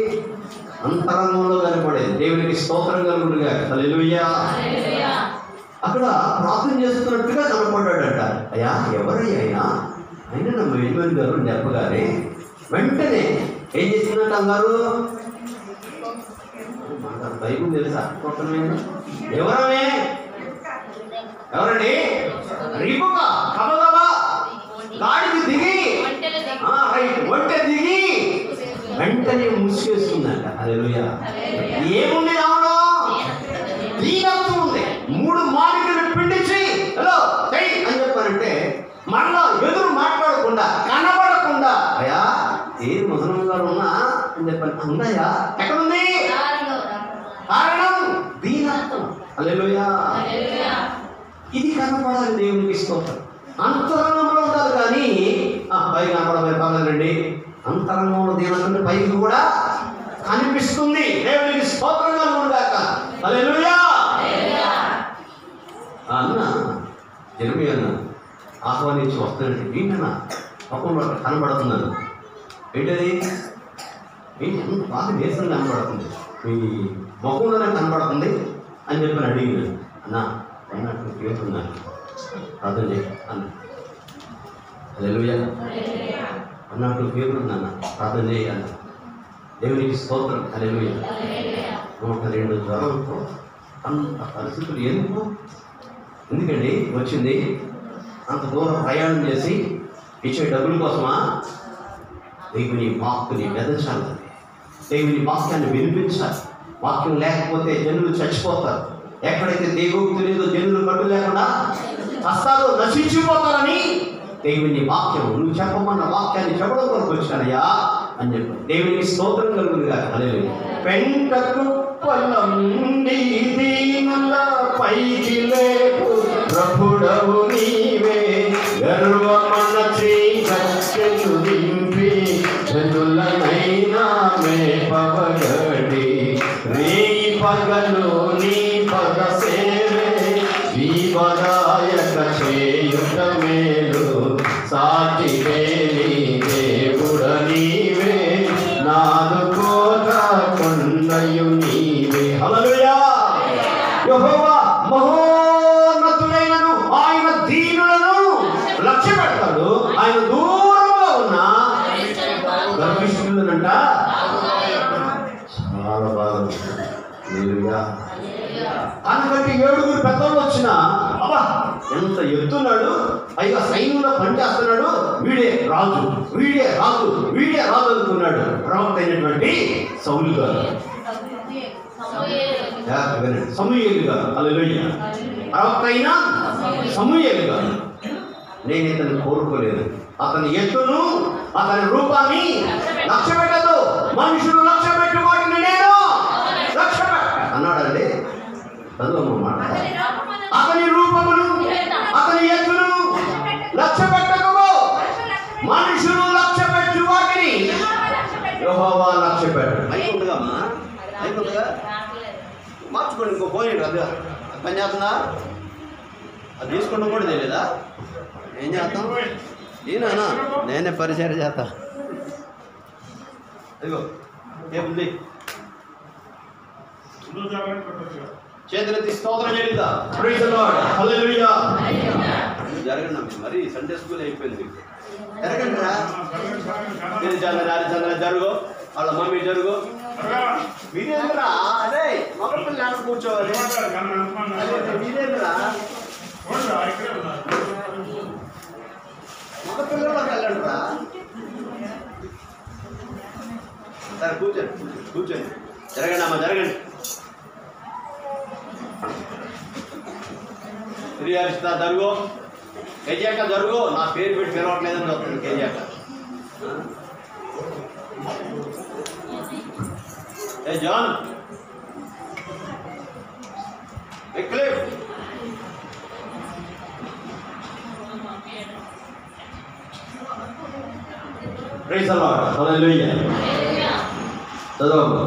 అంతరంగంలో కనపడేది. దేవునికి స్తోత్రం కలుగునుగా. హల్లెలూయా. అక్కడ ప్రార్థన చేస్తున్నట్టుగా కనపడ్డాడట. అయ్యా ఎవరయ్యా అయినా అయినా నమ్మ యజమాని గారు చెప్పగానే వెంటనే ఏం చేస్తున్నట్టు అన్నారు? బైబుల్ తెలుసా? ఎవరమే? ఎవరండి? రిబకా కబగబా గాడికి దిగి ఒంటె దిగి వెంటనే ముసుకేస్తుందంట. హల్లెలూయా. ఏముంది రావడం? దీనత్వం ఉంది. 3 మాలికలు పిండిచి హలో అని చెప్పారంటే మళ్ళా ఎదురు మాట్లాడకుండా కనబడకుండా అయ్యా ఏది ముసలంగా ఉన్నా అని చెప్పాను. ఉన్నాయా? ఎక్కడుంది? కారణం దీనత్వం. హల్లెలూయా. ఇది కనపడాలి. దేవునికి స్తోత్రం. అంతరంగంలో ఉండాలి కానీ పైకి కనపడమే పర్లేదండి. అంతరంగంలో దీనత్వం పైకి కూడా కనిపిస్తుంది. దేవునికి స్తోత్రంగా ఉండగాక. హల్లెలూయా. అన్న జెరెమీయా ఆహ్వానించి వస్తానంటే ఏంటన్నా పక్కన కనబడుతున్నాను. ఏంటది? ఏంటి అంత బాగా దేశం కనబడుతుంది, మీ ముఖంలోనే కనబడుతుంది అని చెప్పి అడిగినాను. అన్న అన్నట్టు పేరున్నాను ప్రార్థన చేయ అన్న. హల్లెలూయా. అన్నట్టు పేరుందన్న ప్రార్థన చేయాలి. దేవునికి స్తోత్రం. హల్లెలూయా. 102 జ్వరంతో అంత పరిస్థితులు ఎందుకండి వచ్చింది? అంత దూరం ప్రయాణం చేసి ఇచ్చే డబ్బుల కోసమా? దేవుని వాక్కుని వెదచాలి, దేవుని వాక్యాన్ని వినిపించాలి. వాక్యం లేకపోతే జనులు చచ్చిపోతారు. ఎక్కడైతే దేవుడు లేదో జనులు కట్టు లేకుండా కష్టాలు నశించిపోతారని దేవుని వాక్యం నువ్వు చెప్పమన్న వాక్యాన్ని చెప్పడం కొరకు వచ్చానయ్యా అని చెప్పి దేవునికి స్తోత్రం కలుగునుగా. హల్లెలూయా. పెంటకు పల్లండి దీనుల పైకి లేపు ప్రభుడవు నీవే, గర్వమనచి కట్టెలు దింపి జనులనైనా మేపవగడి, రేయి పగలు నీ పగ సేవే జీవదాయక చేయుట మేలు, సాటి దేవుడ నీవే నాదు కోట కొండయు నీవే. హల్లెలూయా. యెహోవా మహోన్నతుడైనను ఆయన దీనులను లక్ష్య పెడతాడు. ఆయన దూరంలో ఉన్న గర్విష్ఠులనంట చాలా బాగా. అందుకంటే 7 పెద్దలు వచ్చిన అబ్బా ఎంత ఎత్తున్నాడు, పైగా సైన్యంలో పనిచేస్తున్నాడు, వీడే రాజు వీడే రాజు వీడే రాజు అనుకున్నాడు ప్రవక్త అయినటువంటి సౌలు గారు, సమూయేలు గారు. హల్లెలూయా. ప్రవక్త అయిన సమూయేలు గారు. నేను ఇతను కోరుకోలేదు. అతని ఎత్తును అతని రూపాన్ని లక్ష్య పెట్టదు. మనుషులు లక్ష్య పెట్టు వాటిని నేను లక్ష్య పెట్ట అన్నాడండి. చదువమ్మా. అతని రూపమును అతని ఎత్తును లక్ష్య పెట్టకపో, మనుషులు లక్ష్య పెట్టు వాటిని యెహోవా లక్ష్య పెట్టు. అయిపోతుందమ్మా, అయిపోతుందా? మార్చుకోండి. ఇంకో పోయి అది పని చేస్తుందా? అది తీసుకోవడం కూడా తెలియదా? ఏం చేస్తాం? ఈయన నేనే పరిచయం చేస్తా. అదిగో ఏముంది? చేతులెత్తి స్తోత్రం చేద్దా. Praise the lord. హల్లెలూయా. జరగండి మరి సండే స్కూల్ అయిపోయింది. జరగండి రా. జరుగు, వాళ్ళ మమ్మీ జరుగు. మీరేంద్రా అదే మగ పిల్లలు కూర్చోవాలి. మీరేంద్రా మగ పిల్లలకు వెళ్ళండి రా. సరే కూర్చోండి కూర్చోండి, జరగండి అమ్మ జరగండి. ఫిర్యాదు జరుగు, కేజీఆక జరుగు. నా పేరు పెట్టి పిలవట్లేదని చెప్తుంది కేజీఆక. ఏ John Wycliffe, praise the lord, hallelujah. చదవండి.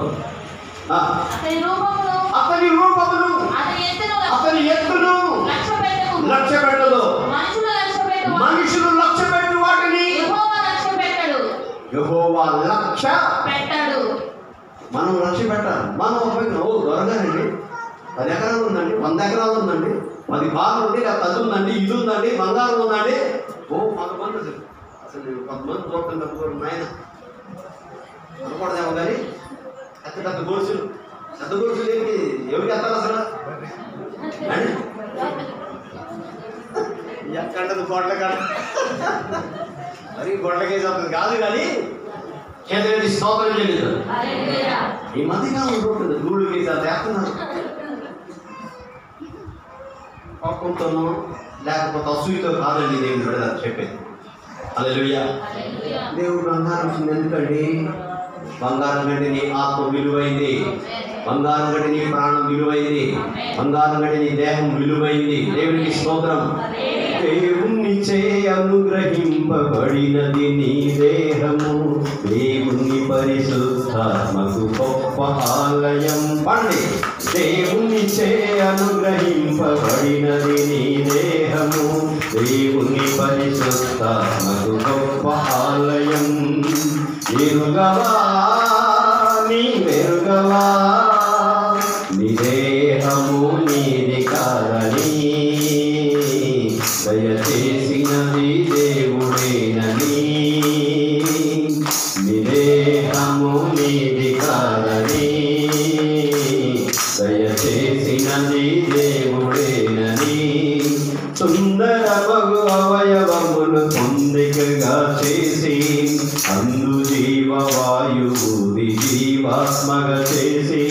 అతని రూపమును అతని ఎత్తును లక్ష్య పెట్టదు. మనుషులు లక్ష్య పెట్టు వాటిని యెహోవా లక్ష్య పెట్టడు. మనం లక్ష్య పెట్టాలి. మనం దొరగానండి 10 ఎకరాలు ఉందండి, 100 ఎకరాలు ఉందండి, 10 కార్లు ఉంది, లేకపోతే అది ఉందండి, ఇది ఉందండి, బంగారం ఉందండి. కొంతమంది అసలు కొంతమంది చూడటం తప్పుకోరు నాయన అనుకోవడదేమో కానీ పెద్ద గొలుసులు ఏంటి ఎవరికి ఎత్తాలి అసలు అండి? ఎక్కంటది గొడ్ల కాడ మరి గొడ్లకేసి వస్తుంది కాదు కానీ చేతి స్తోత్రం చేయలేదు. ఈ మధ్యకాలం ఉంటుంది గూళ్ళు కేసి అది వేస్తున్నారు. కోపంతోనూ లేకపోతే అసూయతో కాదండి దేవుడు విడుదల చెప్పేది. హల్లెలూయా. దేవుడు బంగారం ఇచ్చింది ఎందుకండి? బంగారం కంటే నీ ఆత్మ విలువైంది, బంగారం కంటే నీ ప్రాణం విలువైంది, బంగారం కంటే నీ దేహం విలువైంది. దేవునికి స్తోత్రం. దేవుని చే అనుగ్రహింపబడినది నీ దేహము, దేవుని పరిశుద్ధాత్మకు గొప్ప ఆలయం. పండి. దేవుని చే అనుగ్రహింపబడినది నీ దేహము, దేవుని పరిశుద్ధాత్మకు గొప్ప ఆలయం. ఎరుగవా నీ మెరుగవా నీ దేహము నీది కాదని, దయచేసినది దేవుడేనని. నీ దేహము నీది కాదని, దయచేసినది దేవుడేనని. సుందరమగు అవయవములు పొందికగా చేసి, అందు జీవవాయువుది జీవాత్మగా చేసి,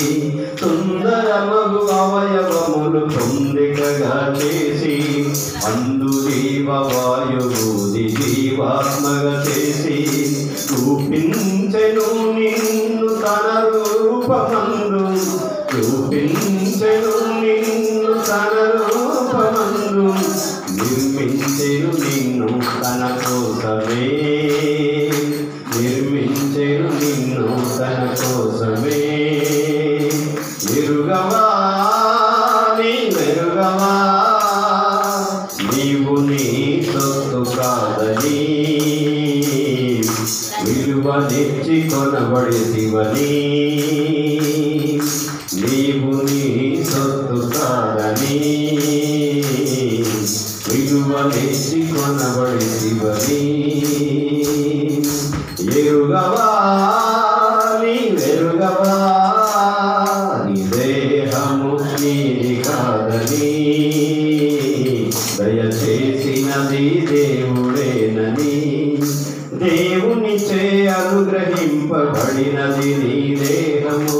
సుందరమగు అవయవములు పొందికగా చేసి, అందు జీవవాయువుది జీవాత్మగా చేసి, చూపించెను నిన్ను తన రూపమందు, చూపించెను నిన్ను తన రూపమందు, నిర్మించెను నిన్ను తన కోసమే, నిర్మించెను నిన్ను తన కోసమే. ఎరుగవా నీ మెరుగవా నీవు నీ సొత్తు కాదని, విలువ తెచ్చి కొనబడితివని. నీవు నీ సొత్తు కాదని, విలువ తెచ్చి కొనబడితివని. ఎరుగవా నీ మెరుగవా నీ దేహము నీది కాదని, దయచేసినది దేవుడేనని. దేవుని చే అనుగ్రహింపబడినది నీ దేహము,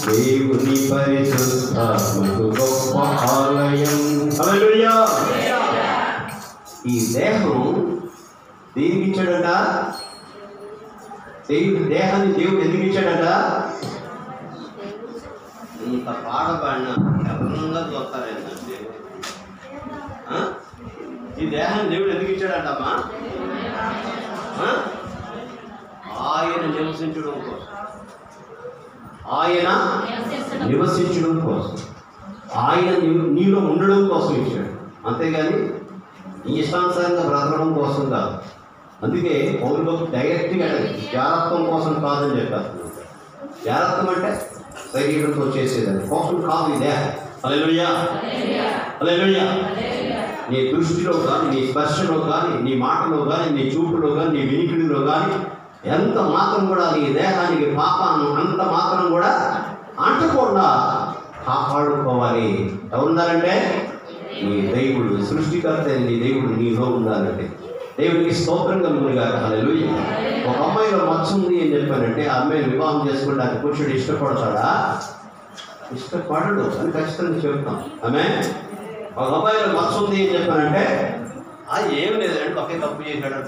దేవుని పరిశుద్ధాత్మకు గొప్ప ఆలయం. హల్లెలూయా. ఈ దేహం దేనికి ఇచ్చాడట? దేహాన్ని దేవుడు ఎందుకు ఇచ్చాడట? ఇంత పాట పాడిన ఎవరంగా చూస్తారేంటంటే ఈ దేహాన్ని దేవుడు ఎందుకు ఇచ్చాడంటమ్మా? ఆయన నివసించడం కోసం, ఆయన నివసించడం కోసం, ఆయన నీలో ఉండడం కోసం ఇచ్చాడు. అంతేగాని నీ ఇష్టానుసారంగా బ్రతకడం కోసం కాదు. అందుకే పౌరులు డైరెక్ట్గా జాగ్రత్తం కోసం కాదని చెప్పారు. జాగ్రత్తం అంటే శరీరంతో చేసేదని కోసం కాదు ఈ దేహం. హల్లెలూయా. హల్లెలూయా. నీ దృష్టిలో కానీ, నీ స్పర్శలో కానీ, నీ మాటలో కానీ, నీ చూపులో కానీ, నీ వినికిడిలో కానీ ఎంత మాత్రం కూడా నీ దేహానికి పాపాన్ని అంత మాత్రం కూడా అంటకుండా కాపాడుకోవాలి. ఎవరున్నారంటే నీ దేవుడు, సృష్టికర్త నీ దేవుడు నీలో ఉండాలంటే. దేవునికి స్తోత్రం కలుగునుగాక. హల్లెలూయా. ఒక అమ్మాయిలో మచ్చ ఉంది అని చెప్పానంటే ఆ అమ్మాయిని వివాహం చేసుకుంటానికి పురుషుడు ఇష్టపడతాడా? ఇష్టపడడు అని ఖచ్చితంగా చెప్తాం. ఆమె ఒక అమ్మాయిలో మచ్చ ఉంది అని చెప్పానంటే ఏం లేదండి ఒకే తప్పు చేశాడు,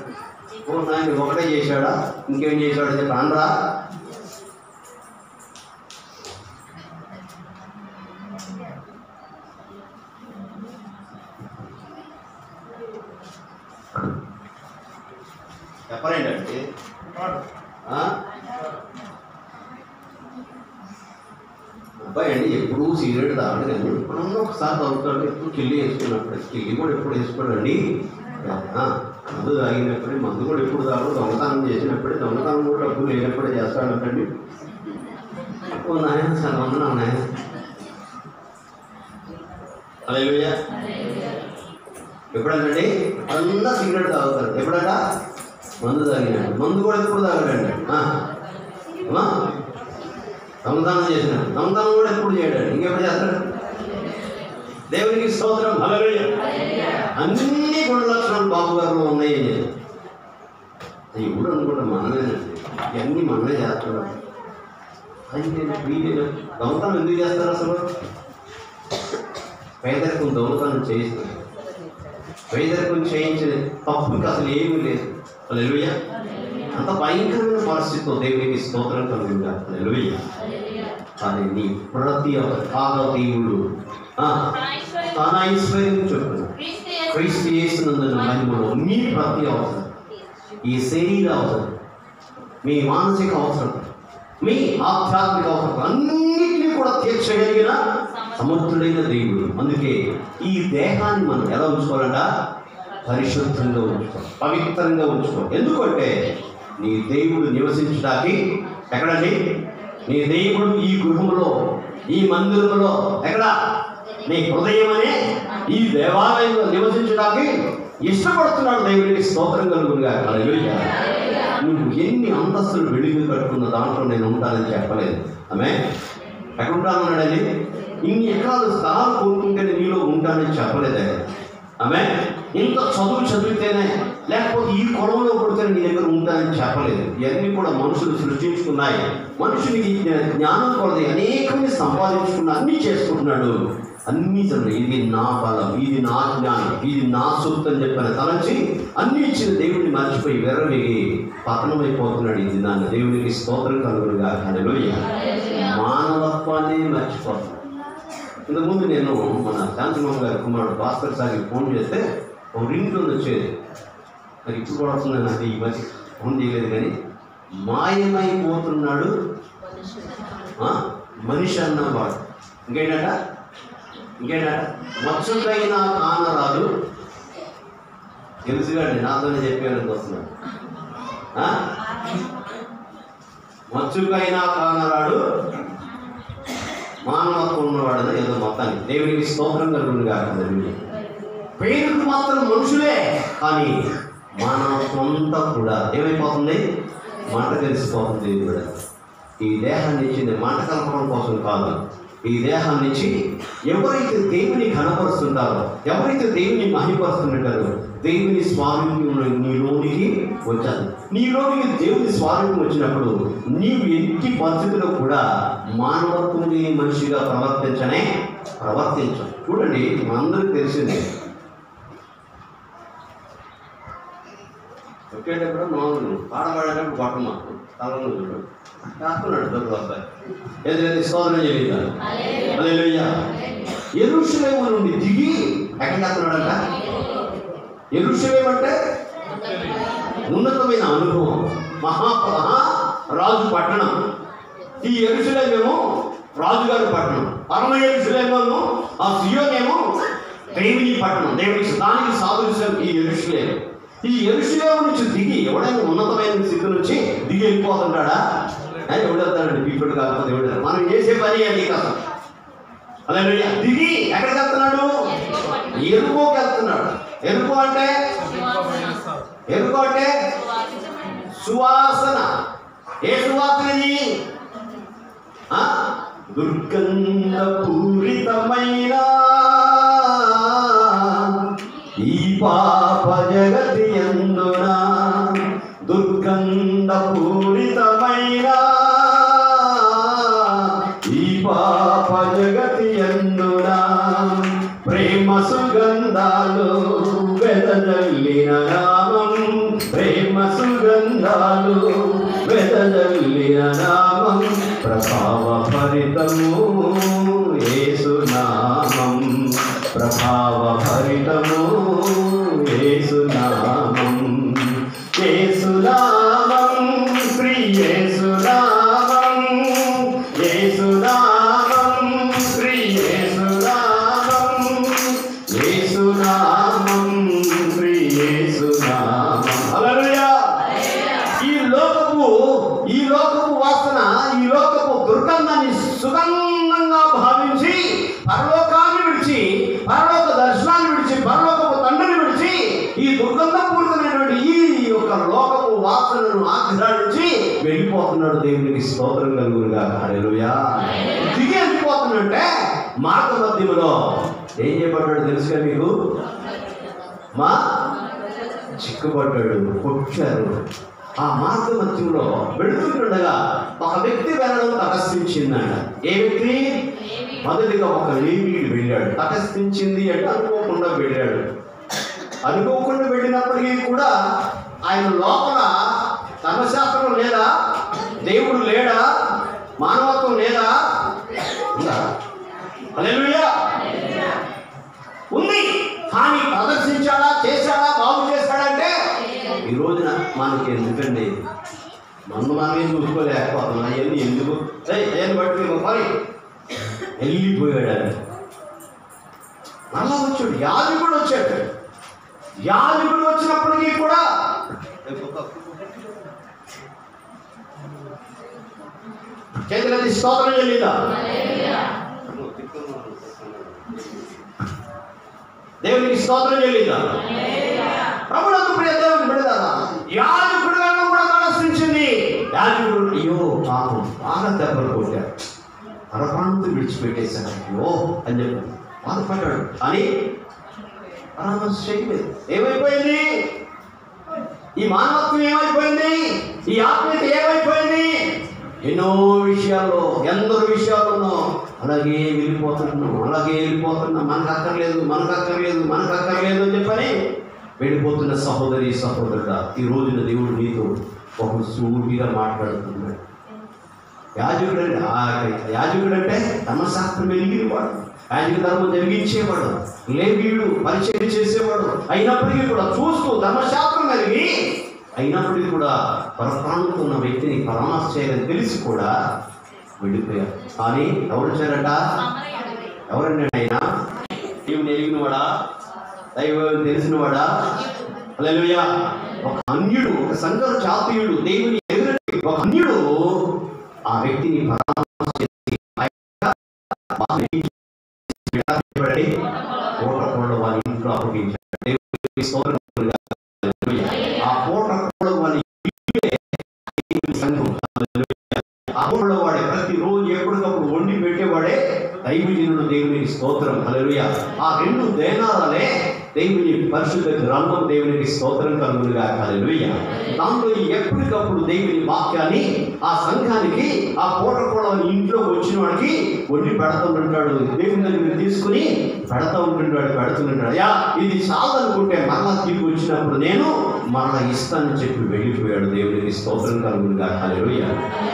ఓ నాయన ఒకటే చేశాడా ఇంకేం చేశాడని చెప్పి అనరా? చెప్పరేంటండి? అబ్బాయి అండి ఎప్పుడు సిగరెట్ తాగడు కానీ ఎప్పుడన్నా ఒకసారి తాగుతాడు. ఎప్పుడు కిల్లి వేసుకున్నప్పుడు కిల్లి కూడా ఎప్పుడు వేసుకోడండి. మందు తాగినప్పుడే, మందు కూడా ఎప్పుడు తాగడు. దొంగతనం చేసినప్పుడే, దొంగతనం కూడా డబ్బులు లేనప్పుడే చేస్తాడంటండి. ఓ నాయన చదవన్నా నాయన. హల్లెలూయా. ఎప్పుడంటే అంతా సిగరెట్ తాగుతాడు. ఎప్పుడంట? మందు తాగినాడు. మందు కూడా ఎప్పుడు తాగడండి. దొంగతనం చేసినాడు. దొంగతనం కూడా ఎప్పుడు చేయడాడు. ఇంకెప్పుడు చేస్తాడు? దేవునికి స్తోత్రం. హల్లెలూయా. అన్ని గుణ లక్షణాలు బాబు గారిలో ఉన్నాయి. ఇప్పుడు అనుకుంటా మనమేనండి, ఇవన్నీ మనమే చేస్తున్నాం. దొంగతనం ఎందుకు చేస్తారు అసలు? పేదరికం దొంగతనం చేయిస్తారు. పేదరికం చేయించిన తప్పుకి అసలు ఏమీ లేదు. హల్లెలూయా. అంత భయంకరమైన పరిస్థితితో దేవునికి స్తోత్రం కలుగుగా. హల్లెలూయా. కానీ నీ ప్రతి ఒక్క దేవుడు తన ఐశ్వర్యం చొప్పున క్రీస్తు యేసునందున మహిమలో మీ ప్రతి అవసరం, ఈ శరీర అవసరం, మీ మానసిక అవసరం, మీ ఆధ్యాత్మిక అవసరం అన్నిటినీ కూడా తీర్చగలిగిన సమర్థుడైన దేవుడు. అందుకే ఈ దేహాన్ని మనం ఎలా ఉంచుకోవాలంట? పరిశుద్ధంగా ఉంచుకోవాలి, పవిత్రంగా ఉంచుకోవాలి. ఎందుకంటే నీ దేవుడు నివసించడానికి ఎక్కడండి? నీ దేవుడు ఈ గృహంలో, ఈ మందిరంలో, ఎక్కడ? నీ హృదయం అనే ఈ దేవాలయంలో నివసించడానికి ఇష్టపడుతున్నాడు. దేవుడికి స్తోత్రం కలుగునుగా. హల్లెలూయా. నువ్వు ఎన్ని అంతస్తులు వెలుగు కట్టుకున్న దాంట్లో నేను ఉంటానని చెప్పలేదు. ఆమె ఎక్కడ ఉంటానన్నాడని? ఇన్ని ఎకరాలు స్థలాలు కోరుకుంటేనే నీలో ఉంటానని చెప్పలేదే. ఆమె ఇంత చదువు చదివితేనే, లేకపోతే ఈ కొలంలో కొడితేనే నీ దగ్గర ఉంటానని చెప్పలేదు. ఇవన్నీ కూడా మనుషులు సృష్టించుకున్నాయి. మనుషునికి జ్ఞానం కొలది అనేకమంది సంపాదించుకున్న అన్నీ చేసుకుంటున్నాడు. అన్నీ చదువు, ఇది నా బలం, ఇది నా జ్ఞానం, ఇది నా సొత్తు అని చెప్పిన తలంచి అన్ని ఇచ్చిన దేవుడిని మర్చిపోయి వెర్రవేగి పతనమైపోతున్నాడు. ఇది దాన్ని దేవునికి స్తోత్రం కలుగునుగా. హల్లెలూయా. మానవత్వాన్ని మర్చిపోతున్నాడు. ఇంతకుముందు నేను మన శాంతిమామ గారి కుమారుడు భాస్కర్ సార్కి ఫోన్ చేస్తే ఒక రింగ్ టోన్ వచ్చేది. మరి ఇప్పుడు కూడా వస్తున్నాను, అది ఈ మధ్య ఫోన్ చేయలేదు. కానీ మాయమైపోతున్నాడు మనిషి అన్నవాడు. ఇంకేంట మచ్చుకైనా కానరాదు. తెలుసుగాండి, నాతోనే చెప్పాలని వస్తున్నాడు. మచ్చుకైనా కానరాడు మానవత్వం ఉన్నవాడు ఏదో మొత్తాన్ని. దేవునికి స్తోత్రం కలుగునుగా. పేరుకు మాత్రం మనుషులే, కానీ మానవత్వం అంతా కూడా ఏమైపోతుంది? మాట తెలిసిపోతుంది. కూడా ఈ దేహాన్ని ఇచ్చింది మాట కలపడం కోసం కాదు. ఈ దేహాన్ని ఇచ్చి ఎవరైతే దేవుని ఘనపరుస్తుంటారో, ఎవరైతే దేవుని మహిమపరుస్తుంటారో, దేవుని స్వారూప్యం నీలోనికి వచ్చాను. నీలోనికి దేవుని స్వారూప్యం వచ్చినప్పుడు నీవు ఎట్టి పరిస్థితుల్లో కూడా మానవత్వం లేని మనిషిగా ప్రవర్తించు. చూడండి, మనందరికీ తెలిసింది, వచ్చేటప్పుడు మామూలు పాడబడేటప్పుడు పట్టం మాకు తలలో చూడు కాస్తున్నాడు దొరుకు వస్తాయి. ఏదైతే స్తోత్రం చేయగలుగుతాను. హల్లెలూయా. యెరూషలేము నుండి దిగి ఎక్కడికి వస్తున్నాడంట? యెరూషలేము అంటే ఉన్నతమైన అనుభవం, రాజు పట్టణం. ఈ యెరూషలేమేమో రాజుగారి పట్టణం. పరమ యెరూషలేమేమో ఆ సియోనేమో దేవుని పట్టణం, దేవునికి దానికి సాదృశ్యం ఈ యెరూషలేము. ఈ యెరూషలేము నుంచి దిగి ఎవడైనా ఉన్నతమైన స్థితి నుంచి దిగి వెళ్ళిపోతుంటాడా? ఎవడెళ్తాడండి? పీపుడు కాకపోతే ఎవడ మనం చేసే పని అది కదా. హల్లెలూయా. దిగి ఎక్కడికి వెళ్తున్నాడు? ఎరుకోకి వెళ్తున్నాడు. ఎరుకు అంటే సువాసన. ఏ సువాసనది? దుర్గంధ పూరితమైన ఈ పాప జగతి యందు ప్రభావభరితము యేసునామం, ప్రభావభరితము యేసునామం, యేసునామం శ్రీ యేసునామం, యేసునామం శ్రీ యేసునామం, యేసునామం శ్రీ యేసునామం. హల్లెలూయా. ఈ లోకపు వాసన, ఈ లోకపు దుర్గంధాన్ని సుగంధంగా భావించి పరలోకాన్ని విడిచి, పరలోక దర్శనాన్ని విడిచి, పరలోకపు తండ్రిని విడిచి ఈ దుర్గంధపూరితమైనటువంటి ఈ యొక్క లోకపు వాసనను ఆగ్రహించి వెళ్ళిపోతున్నాడు. దేవునికి స్తోత్రం కలుగునుగా. హల్లెలూయా. దిగి వెళ్ళిపోతున్నట్టే మార్గ మధ్యములో ఏం చేయబడ్డాడు తెలుసుగా మీకు? మా చిక్కుపడ్డాడు, కొట్టారు. ఆ మార్గ మధ్యంలో వెళుతుండగా ఒక వ్యక్తి వెళ్ళడం తటస్థించిందట. ఏ వ్యక్తి? మొదటిగా ఒక లేవీయుడు వెళ్ళాడు. తటస్థించింది అంటే అనుకోకుండా వెళ్ళాడు. అనుకోకుండా వెళ్ళినప్పటికీ కూడా ఆయన లోపల ధర్మశాస్త్రం లేదా, దేవుడు లేడా, మానవత్వం లేదా? హల్లెలూయా. ఉంది. కానీ ప్రదర్శించాడా, చేశాడా, బాగు చేశాడంటే ఈ రోజున మనకి ఎందుకండి, మనమే చూసుకోలేకపోతున్నాం. అవన్నీ ఎందుకు అయ్యని బట్టి మరి వెళ్ళిపోయాడు. మళ్ళా వచ్చాడు, యాజకుడు వచ్చాడు. యాజకుడు వచ్చినప్పటికీ కూడా చేతులది స్తోత్రం చెల్లిదా? దేవునికి స్తోత్రం చెల్లిదా? ప్రభునందు ప్రియ దేవుని బిడ్డలారా, యాజకుడు వెళ్ళడం కూడా తటస్థించింది. యాజకుడు అయ్యో పాపం బాగా దెబ్బలు కొట్టాడు, అరపాంతు విడిచిపెట్టేశాడు, అయ్యో అని చెప్పి బాధపడ్డాడు. అని పరామర్శ చేయలేదు. ఏమైపోయింది? ఈ మానవత్వం ఏమైపోయింది? ఈ ఆత్మీయత ఏమైపోయింది? ఎన్నో విషయాల్లో, ఎందరో విషయాల్లో అలాగే వెళ్ళిపోతున్నాం, అలాగే వెళ్ళిపోతున్నాం. మనకు అక్కర్లేదు, మనకు అక్కర్లేదు, మనకు అక్కర్లేదు అని చెప్పని వెళ్ళిపోతున్న సహోదరి సహోదరుడా, ఈ రోజున దేవుడు నీతో ఒక సూటిగా మాట్లాడుతున్నాడు. యాజకుడు అంటే ధర్మశాస్త్రం వెలిగినవాడు, యాజక ధర్మం జరిగించేవాడు, లేవీయుడు పరిచయం చేసేవాడు. అయినప్పటికీ కూడా చూస్తూ ధర్మశాస్త్రం కలిగి అయినప్పటికీ కూడా పరప్రాంతం ఉన్న వ్యక్తిని పరామర్శ చేయాలని తెలిసి కూడా వెళ్ళిపోయారు. కానీ ఎవరు వచ్చారట? ఎవరండి ఆయన? దేవుని ఎరిగినవాడా, దైవం తెలిసినవాడా? హల్లెలూయా. ఒక అన్యుడు, ఒక సంకర జాతీయుడు, దేవుని ఎదురు ఒక అన్యుడు ఆ వ్యక్తిని పరామర్శ చేసి పూటకోళ్ళ వారి ఇంట్లో అప్పగించాడు. దేవుని స్తోత్రం. ఆ పూటకోళ్ళ వారి సంఘం, ఆ ఊళ్ళో వాడే ప్రతిరోజు ఎప్పటికప్పుడు వండి పెట్టేవాడే దైవజనుడు. దేవునికి స్తోత్రం. హల్లెలూయా. ఆ 2 దేనారాలే దేవుని పరిశుద్ధ గ్రంథం. దేవునికి స్తోత్రం కలుగునుగా. హల్లెలూయా. దాంట్లో ఎప్పటికప్పుడు దేవుని వాక్యాన్ని ఆ సంఘానికి, ఆ పూటకోళ్ళ ఇంట్లో వచ్చిన వాడికి వండి పెడతా ఉంటాడు. దేవుని దగ్గర తీసుకుని పెడతా పెడుతుంటాడు. అయ్యా ఇది చాలనుకుంటే మరలా తిరిగి వచ్చినప్పుడు నేను మరలా ఇస్తానని చెప్పి వెళ్ళిపోయాడు. దేవునికి స్తోత్రం కలుగునుగా. హల్లెలూయా.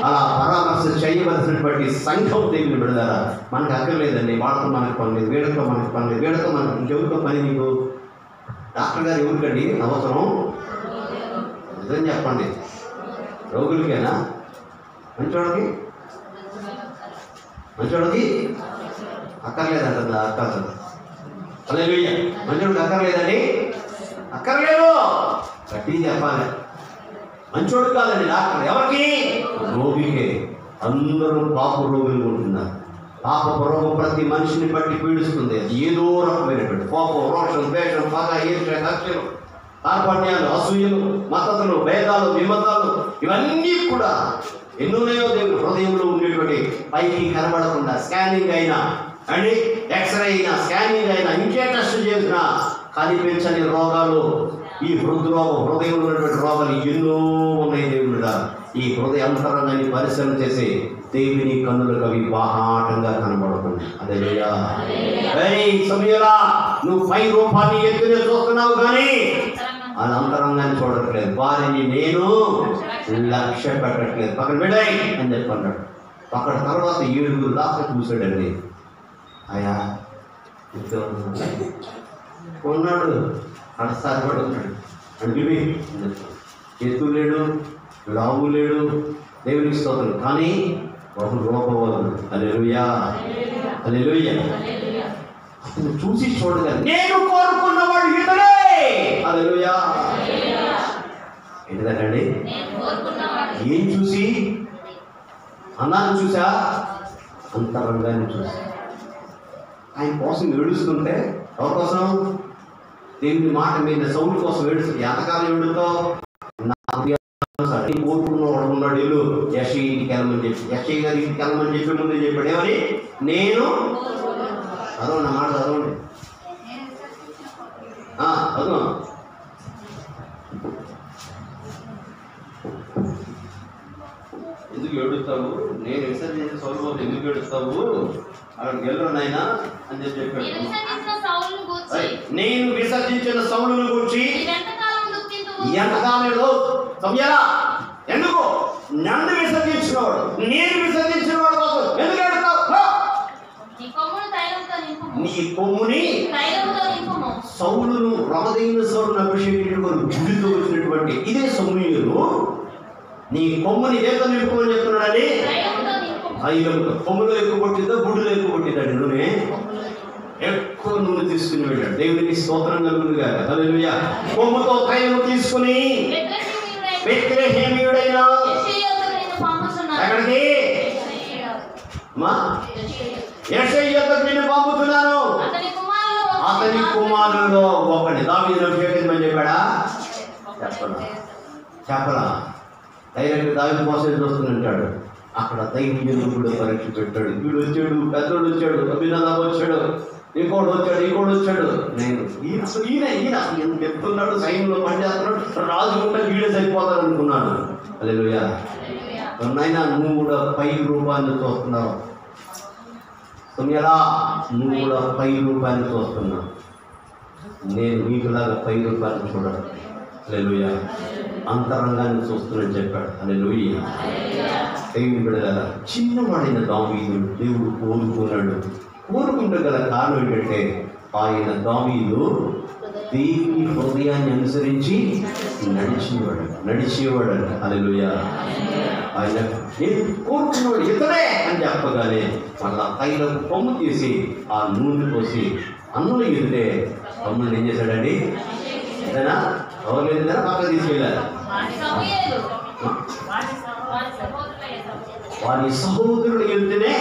అలా పరామర్శ చేయవలసినటువంటి సంఘం దేవుని విడదారా. మనకు అక్కర్లేదండి, వాళ్ళతో మనకు పని లేదు, వీళ్ళతో మనకు పని లేదు, వీళ్ళతో మనకు ఇంకెవరితో పని? నీకు డాక్టర్ గారు ఎవరికండి అవసరం? నిజం చెప్పండి, రోగులకేనా? మంచోడికి అక్కర్లేదంట. అక్కర్లేదు. హల్లెలూయా. మంచోడికి అక్కర్లేదండి, అక్కర్లేదు. గట్టిగా చెప్పాలి. మంచోడు కాదండి డాక్టర్. ఎవరికి? రోగికే. అందరూ పాప రోగులు ఉంటున్నారు. పాపపు రోగం ప్రతి మనిషిని బట్టి పీడిస్తుంది. అది ఏదో రకమైనటువంటి కోపం, రోషం, ద్వేషం, పగ, ఈర్ష్య, కక్షలు, కార్పణ్యాలు, అసూయలు, మతతులు, భేదాలు, విమతాలు, ఇవన్నీ కూడా ఎన్నున్నాయో దేవుని హృదయంలో ఉండేటువంటి పైకి కనబడకుండా స్కానింగ్ అయినా అండి, ఎక్స్రే అయినా, స్కానింగ్ అయినా, ఇంకే టెస్ట్ చేసినా కనిపించని రోగాలు, ఈ హృద్రోగం, హృదయంలో ఉన్నటువంటి రోగాలు ఎన్నో ఉన్నాయి. దేవుడా, ఈ హృదయ అంతరంగాన్ని పరిశీలన చేసి దేవుని కన్నులకు అవి బాహాటంగా కనబడుతుంది. హల్లెలూయా. సమయలా నువ్వు పై రూపాన్ని ఎత్తునే చూస్తున్నావు కానీ అది అంతరంగాన్ని చూడట్లేదు. వారిని నేను లక్ష్య పెట్టట్లేదు. పక్కన విడాయి అని చెప్పన్నాడు. అక్కడ తర్వాత 7 దాకా చూశాడండి. ఆయా ఉన్నాడు, అడసారి కూడా ఉన్నాడు. అంటే ఎత్తు లేడు, లావు లేడు, దేవునికి స్తోత్రం. కానీ బహు రూపవాడు. హల్లెలూయా, హల్లెలూయా. అతను చూసి చూడగా నేను కోరుకున్నవాడు ఇతడే. హల్లెలూయా. ఏంటిదండి? ఏం చూసి? అన్నాన్ని చూసా, అంతరంగాన్ని చూసా. ఆయన కోసం ఏడుస్తుంటే, ఎవరి కోసం? దేవుని మాట మీద సౌలు కోసం ఏడుస్తుంది. ఎంతకాలం ఏడుతావు? కోరుకున్నవాడు ఉన్నాడు, ఇల్లు యెషయి ఇంటికి వెళ్ళమని చెప్పి, యెషయి గారి ఇంటికి వెళ్ళమని చెప్పి ముందు చెప్పాడు. ఏమని? నేను చదవండి, నా మాట చదవండి, చదువు. ఎందుకు ఏడుస్తావు? నేను విసర్జించిన సౌలు బాబు ఎందుకు ఏడుస్తావు? అక్కడికి వెళ్ళరు నాయనా అని చెప్పి చెప్పాడు. నేను విసర్జించిన సౌలును గురించి ఎంతకాలం సమయాలా? ఎందుకు? నన్ను విసర్జించినవాడు, నేను విసర్జించిన వాడు కోసం ఎందుకు ఏడుస్తావు? నీ కొమ్ముని సౌలును, రమదైన సౌలును అభిషేకించిన గుడితో వచ్చినటువంటి ఇదే సమూయేలు నీ కొమ్ముని ఏదో నింపుకోమని చెప్తున్నాడని. తైలంతో. కొమ్ములో ఎక్కువ కొట్టిద్దా, గుడిలో ఎక్కువ కొట్టిద్దాడు? నూనె ఎక్కువ నూనె తీసుకుని వెళ్ళాడు. దేవునికి స్తోత్రం కలుగునుగా. హల్లెలూయా. కొమ్ముతో తైలం తీసుకుని బెత్లెహేమీయుడైన ఎక్కడికి? యెషయి యొద్దకు నిన్ను పంపుతున్నాను. అతని కుమారుడు ఒకటి దావీదును అభిషేకించమని చెప్పాడా? చెప్పలా. డైరెక్ట్ దావీదు కోసం చూస్తుంటాడు. అక్కడ దైవజనుడు కూడా పరీక్ష పెట్టాడు. వీడు వచ్చాడు, పెద్దోడు వచ్చాడు, అభినందన వచ్చాడు, ఇంకోటి వచ్చాడు. నేను ఈయన ఎంత చెప్తున్నాడు, సైన్యంలో పనిచేస్తున్నాడు, రాజు ఉంటే వీడే సరిపోతాడు అనుకున్నాను. హల్లెలూయా. నాయనా, నువ్వు కూడా పై రూపాన్ని చూస్తున్నావు. నువ్వు కూడా పై రూపాన్ని చూస్తున్నావు. నేను మీకులాగా పై రూపాన్ని చూడను. హల్లెలూయా. అంతరంగాన్ని చూస్తున్నాను చెప్పాడు. హల్లెలూయా. దేవుని బిడ్డలారా, చిన్నవాడైన దావీదు దేవుడు కోరుకుంటే గల కారణం ఏంటంటే, ఆయన దావీదు దేవుని హృదయాన్ని అనుసరించి నడిచేవాడు. హల్లెలూయా. ఆయన నేను కోరుకున్నవాడు ఇతడే అని చెప్పగానే మళ్ళా తైలకు పొమ్ము తీసి ఆ నూనె పోసి అన్నులు ఎదితే తమ్ముళ్ళు ఏం చేశాడండి? ఏదైనా ఎవరు పక్కన తీసుకెళ్ళారు. వారి సహోదరులు వెళ్తేనే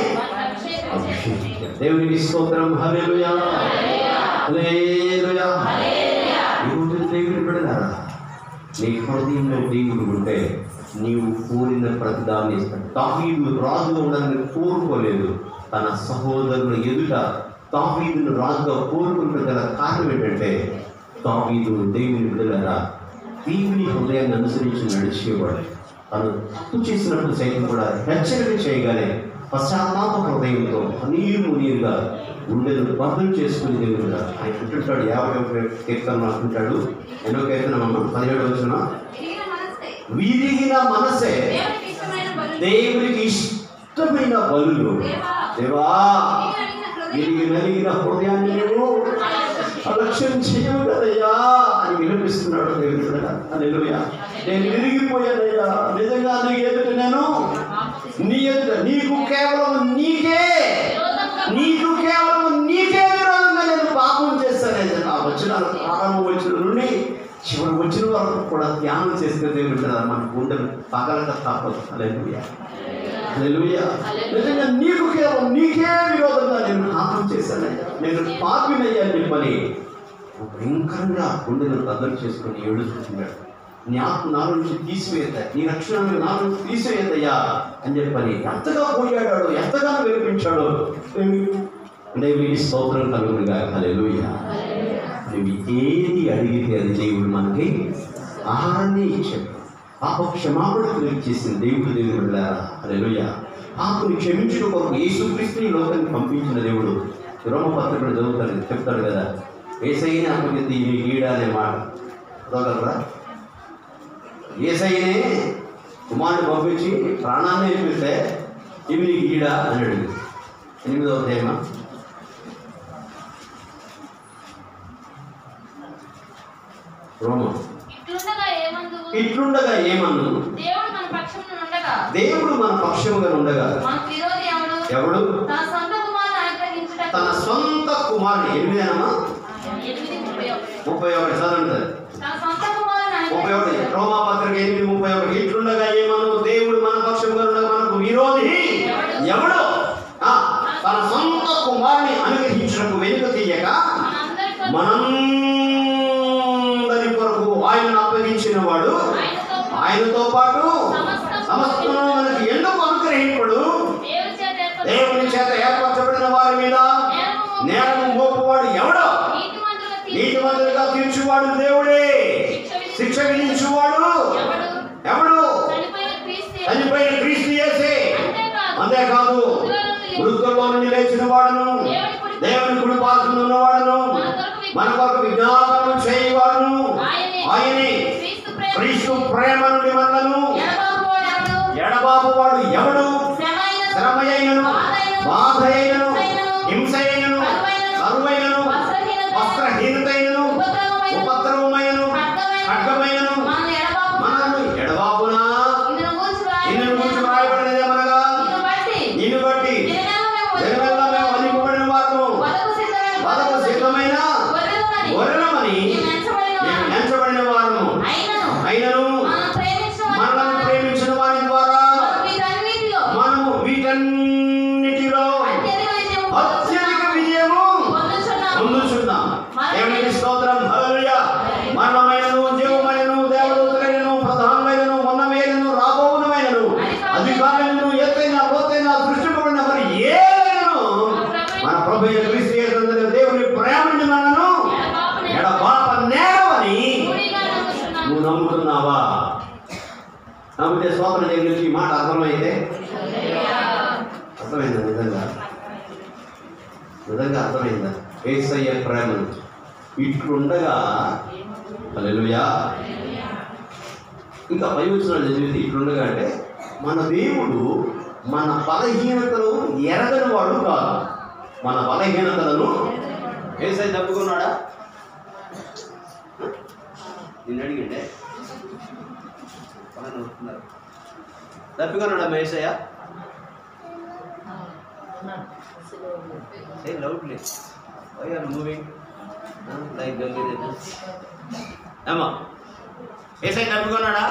అభిషేకించారు. దేవునికి స్తోత్రం. హల్లెలూయా, హల్లెలూయా. దేవుని బిడ్డలారా, నీ హృదయంలో దేవుడు ఉంటే నీవు కోరిన ప్రతిదాన్ని ఇస్తాడు. దావీదు రాజుగా ఉండాలని కోరుకోలేదు. తన సహోదరుల ఎదుట దావీదును రాజుగా కోరుకుంటే గల కారణం ఏంటంటే, దావీదు దేవుని బిడ్డలారా దేవుని హృదయాన్ని అనుసరించి నడిచేవాడు. తను తప్పు చేసినప్పుడు సైతం కూడా హెచ్చరిక చేయగానే పశ్చాత్తాప హృదయంతో నీరుగా గుండెలను బదులు చేసుకుని దేవుడుగా ఆయన అంటుంటాడు. 50వ కీర్తన అంటుంటాడు. ఎన్నో కీర్తన 17వ వచనం, విరిగిన మనసే దేవునికి ఇష్టమైన బలులు. దేవా, విరిగిన హృదయాన్ని నేను అలక్ష్యం చేయవు కదయ్యా అని వినిపిస్తున్నాడు దేవుడు. హల్లెలూయా. నేను విరిగిపోయానయ్యా, నిజంగా నీ ఎదుట నేను నీకు కేవలం నీకే విరోధంగా నేను పాపం చేస్తానని ఆ వచనాలు ప్రారంభం వచ్చిన నుండి చివరి వచ్చిన వరకు కూడా ధ్యానం చేస్తే దేవుడు మన గుండెలు పగలక తప్పదు. హల్లెలూయా, హల్లెలూయా. నిజంగా నీకే విరోధంగా నేను పాపం చేశానయ్యా, నేను పాపినయ్యా అని చెప్పని భయంకరంగా గుండెలను బద్దలు చేసుకుని ఏడుస్తున్నాడు. నీ ఆత్మ నా నుంచి తీసివేద్దా, నీ రక్షణ నా నుంచి తీసివేద్దయ్యా అని చెప్పని ఎంతగా పోయాడాడు, ఎంతగానో వినిపించాడు. దేవునికి స్తోత్రం కలుగునుగా. హల్లెలూయా. నువ్వు ఏది అడిగితే అది దేవుడు మనకి ఆహారాన్ని ఇచ్చాడు. పాప క్షమాపణ చేసిన దేవుడు దేవుడులారా. హల్లెలూయా. పాపని క్షమించడం కొరకు యేసుక్రీస్తుని లోకానికి పంపించిన దేవుడు. రోమపత్రికలు చదువుతాడు, చెప్తాడు కదా, యేసయ్యనే అప్పగిస్తే ఈ గీడ అనే మాట చదవగలరా? యేసయ్యనే కుమారుడు పంపించి ప్రాణాన్ని నేర్పిస్తే ఇవి నీకు ప్రియుడా అని అడిగింది. 8వ అధ్యాయమా? రోమా. ఇట్లుండగా ఏమందు దేవుడు మన పక్షముగా ఉండగా ఎవడు తన సొంత కుమారుని 8 31 చదవండి. 31 రోమా పత్రిక 8:31. ఇట్లుండగా ఏమను దేవుడు మన పక్షముగా ఉండగా మనకు విరోధి ఎవడు తన సొంత కుమారుని అనుగ్రహించడానికి వెనుక తీయక మనందరి కొరకు ఆయనను అప్పగించిన వాడు ఆయనతో పాటు సమస్తము మనకి ఎందుకు అనుగ్రహింపుడు? దేవుని చేత ఏర్పరచబడిన వారి మీద నేరము మోపువాడు ఎవడో? నీతిమంతులుగా తీర్చువాడు దేవుడే. శిక్ష విధించువాడు ఎవడు? చనిపోయిన క్రీస్తు యేసే. అంతేకాదు మృతుల్లో నుండి లేచిన వాడును దేవుని కుడి పార్శ్వమున ఉన్నవాడును మన కొరకు విజ్ఞాపనం చేయవాడును ఆయనే. క్రీస్తు ప్రేమ నుండి మనలను ఎడబాపువాడు ఎవడు? శ్రమయైనను బాధ అయినను హింస అయినను కరువైనను వస్త్రహీనతైనను ఉపద్రవమైనను ఖడ్గమైనను మనను ఎడబాపునా నిన్ను గురించి వ్రాయబడినదేమనగా నిన్ను బట్టి జగమెల్లా మేము వధింపబడిన వారము వధకు సిద్ధమైన గొర్రెలమని ఎంచబడిన వారము అయినను మనల్ని ప్రేమించిన వారి ద్వారా మనము వీటన్నిటిలో అత్యధిక విజయము పొందుచున్నాం. దేవునికి స్తోత్రం. హల్లెలూయా. మరణమైనను జీవమైనను దేవదూతలైనను ప్రధానమైనను ఉన్నమైనను రాబోవునమైనను అధికారులను ఎత్తైన లోతైన సృష్టింపబడిన మరి ఏదైనను మన ప్రభువైన క్రీస్తు యేసు దేవుని ప్రేమ నుండి మనను ఎడబాప నేరవని నువ్వు నమ్ముతున్నావా? నమ్మితే స్తోత్రం దగ్గర నుంచి ఈ మాట అర్థమైతే అర్థమైందా? నిజంగా అర్థమైందా? యేసయ్య ప్రేమ ఇట్లుండగా హల్లెలూయా. ఇంకా పైవచనాలు చదివితే ఇట్లుండగా అంటే మన దేవుడు మన బలహీనతను ఎరగని వాడు కాదు. మన బలహీనతలను యేసయ్య తప్పుకున్నాడా? నేను అడిగిండే తప్పుకున్నాడా యేసయ్య? Say loudly. Why are you moving? Like Gangi. Amma. యేసయ్య తప్పుకున్నాడా?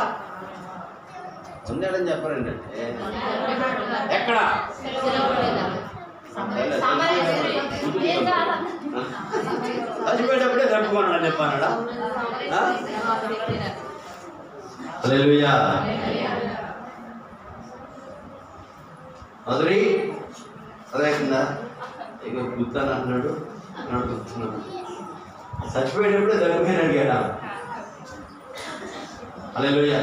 ఉందాడని చెప్పారండి. ఎక్కడ? చచ్చిపోయేటప్పుడే తప్పుకున్నాడా చెప్పానడా? హల్లెలూయా. మధురి అదేందా ఇక గుర్తాను అంటున్నాడు. చచ్చిపోయేటప్పుడే తప్పిపోయిన అడిగాడా? హల్లెలూయా.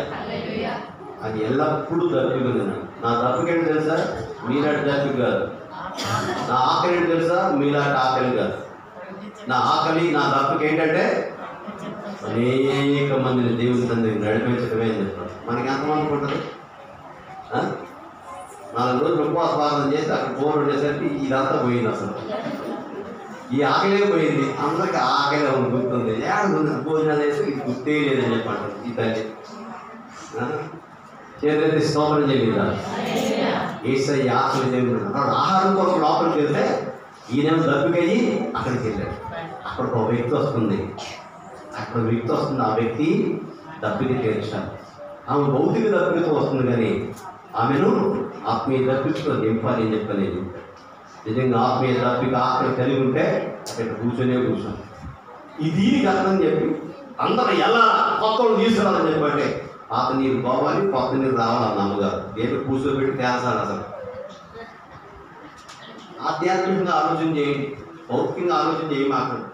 అది ఎల్లప్పుడూ తప్పిపోయింది. నా తప్పుకేంటి తెలుసా? మీలాంటి తప్పిక కాదు. నా ఆకలి ఏంటి తెలుసా? మీలాంటి ఆకలి కాదు. నా ఆకలి నా తప్పుకి ఏంటంటే అనేక మందిని దేవుని తండ్రికి నడిపించడమే అని చెప్తాను. మనకి ఎంతమంది ఉంటుంది? 4 రోజులు ఉపవాస ప్రార్థన చేసి అక్కడ ఫోన్ ఉండేసరికి ఇదంతా పోయింది. అసలు ఈ ఆకలే పోయింది. అందరికి ఆకలి ఉంది, గుర్తుంది. ఏడుంది భోజనాలు వేసి ఇది గుర్తే లేదని చెప్పంటారు ఈ తల్లి. చేతి స్తోత్రం చేయలేదా? యేసయ్య ఆకలి దేవుడు ఆహారం కోసం లోపలికి వెళ్తే ఈయనేమో దప్పికయ్యి అక్కడికి వెళ్ళాడు. అక్కడ ఒక వ్యక్తి వస్తుంది. అక్కడ వ్యక్తి వస్తుంది. ఆ వ్యక్తి దప్పికి తీర్చాలి. ఆమె భౌతిక దప్పికతో వస్తుంది, కానీ ఆమెను ఆత్మీయ దప్పికతో నింపాలి అని చెప్పలేదు. నిజంగా ఆత్మీయ దప్పిక ఆకలి కలిగి ఉంటే అక్కడ కూర్చొనే కూర్చోండి. ఈ దీనికి అర్థం చెప్పి అందరూ ఎలా కొత్త తీసుకురాలని చెప్పంటే పాత నీరు పోవాలి, కొత్త నీరు రావాలన్న అమ్మగారు దేని కూర్చోబెట్టి తేల్చాలి. అసలు ఆధ్యాత్మికంగా ఆలోచన చేయండి, భౌతికంగా ఆలోచన చేయమాకండి.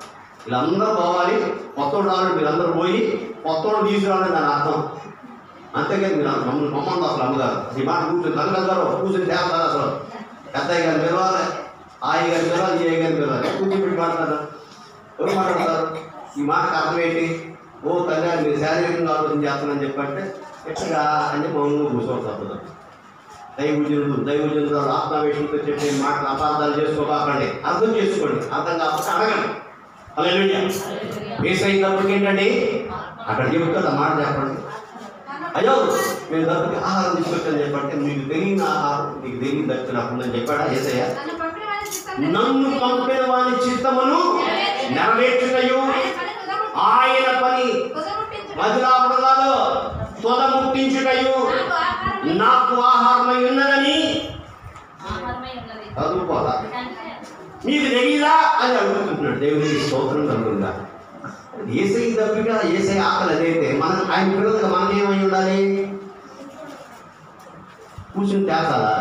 వీళ్ళందరూ పోవాలి, కొత్తోడు రావాలి. మీరందరూ పోయి కొత్తోడు తీసుకురావాలని దాని అర్థం. అంతేకాదు మీరు మమ్మల్ని అసలు అమ్మగారు ఈ మాట కూర్చొని తల్లిదందరూ కూర్చొని తేల్చాలి. అసలు పెద్దయ్య గారిని పిలవాలి, ఆయ్య గారిని పిలవాలి, ఏ గారిని పిలవాలి. కూర్చోబెట్టి మాట్లాడతారు. ఎవరు మాట్లాడతారు? ఈ మాటకు అర్థం ఏంటి? ఓ తల్లి మీరు శారీరకంగా ఆలోచన చేస్తానని చెప్పంటే ఎట్లా అని మౌనంగా కూర్చోవడం తప్పదు. దైవజనుడు దైవజనులు ఆత్మావేశంతో చెప్పే మాటలు అపార్థాలు చేసుకోకండి, అర్థం చేసుకోండి, అర్థం కాకపోతే అడగండి. హల్లెలూయా. యేసయ్య తప్పుకి ఏంటండి అక్కడ చెబుతాడు మాట చెప్పండి. అయ్యో మేము తప్పుకి ఆహారం తీసుకొచ్చాను చెప్పంటే మీకు తెలియని ఆహారం నీకు తెలియని దక్కు నాకుందని చెప్పాడా యేసయ్య? నన్ను పంపిన వాని చిత్తమును నెరవేర్చుటయు ఆయన పని మధురాపదాలు తొదముట్టించుటయు నాకు ఆహారమై ఉన్నదని చదువుకోదా మీకు తెలియదా అని అడుగుతున్నాడు. దేవునికి స్తోత్రం కలుగుతుందా? యేసయ్య తప్పిగా యేసయ్య ఆకలి అదైతే మనం ఆయన పిల్లలుగా మనం ఏమై ఉండాలి? కూర్చుని తేల్చాలా?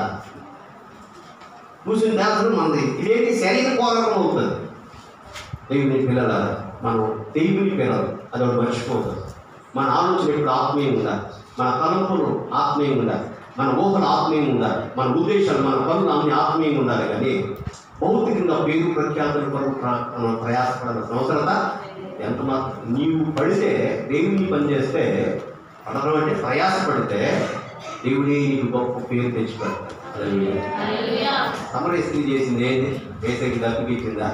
కూర్చుని తేల్చడం మనది ఇదేంటి శరీర పోరాటం అవుతుంది. దేవుని పిల్లల మనం దేవుని పిల్లలు అది ఒకటి మర్చిపోతుంది. మన ఆలోచన ఎప్పుడు ఆత్మీయం ఉండాలి, మన తలంపులు ఆత్మీయం ఉండాలి, మన ఊహలు ఆత్మీయం ఉండాలి, మన ఉద్దేశాలు మన పనులు అన్ని ఆత్మీయం ఉండాలి. కానీ భౌతికంగా పేరు ప్రఖ్యాతుల కొరకు ప్రయాసపడాల్సిన అవసరత ఎంత మాత్రం. నీవు పడితే దేవుని పని చేస్తే పడడం అంటే ప్రయాసపడితే దేవుడే నీకు గొప్ప పేరు తెచ్చిపెడతాడు. సమరయ స్త్రీ చేసింది ఏంటి? యేసయ్యకి దప్పికి ఇచ్చిందా?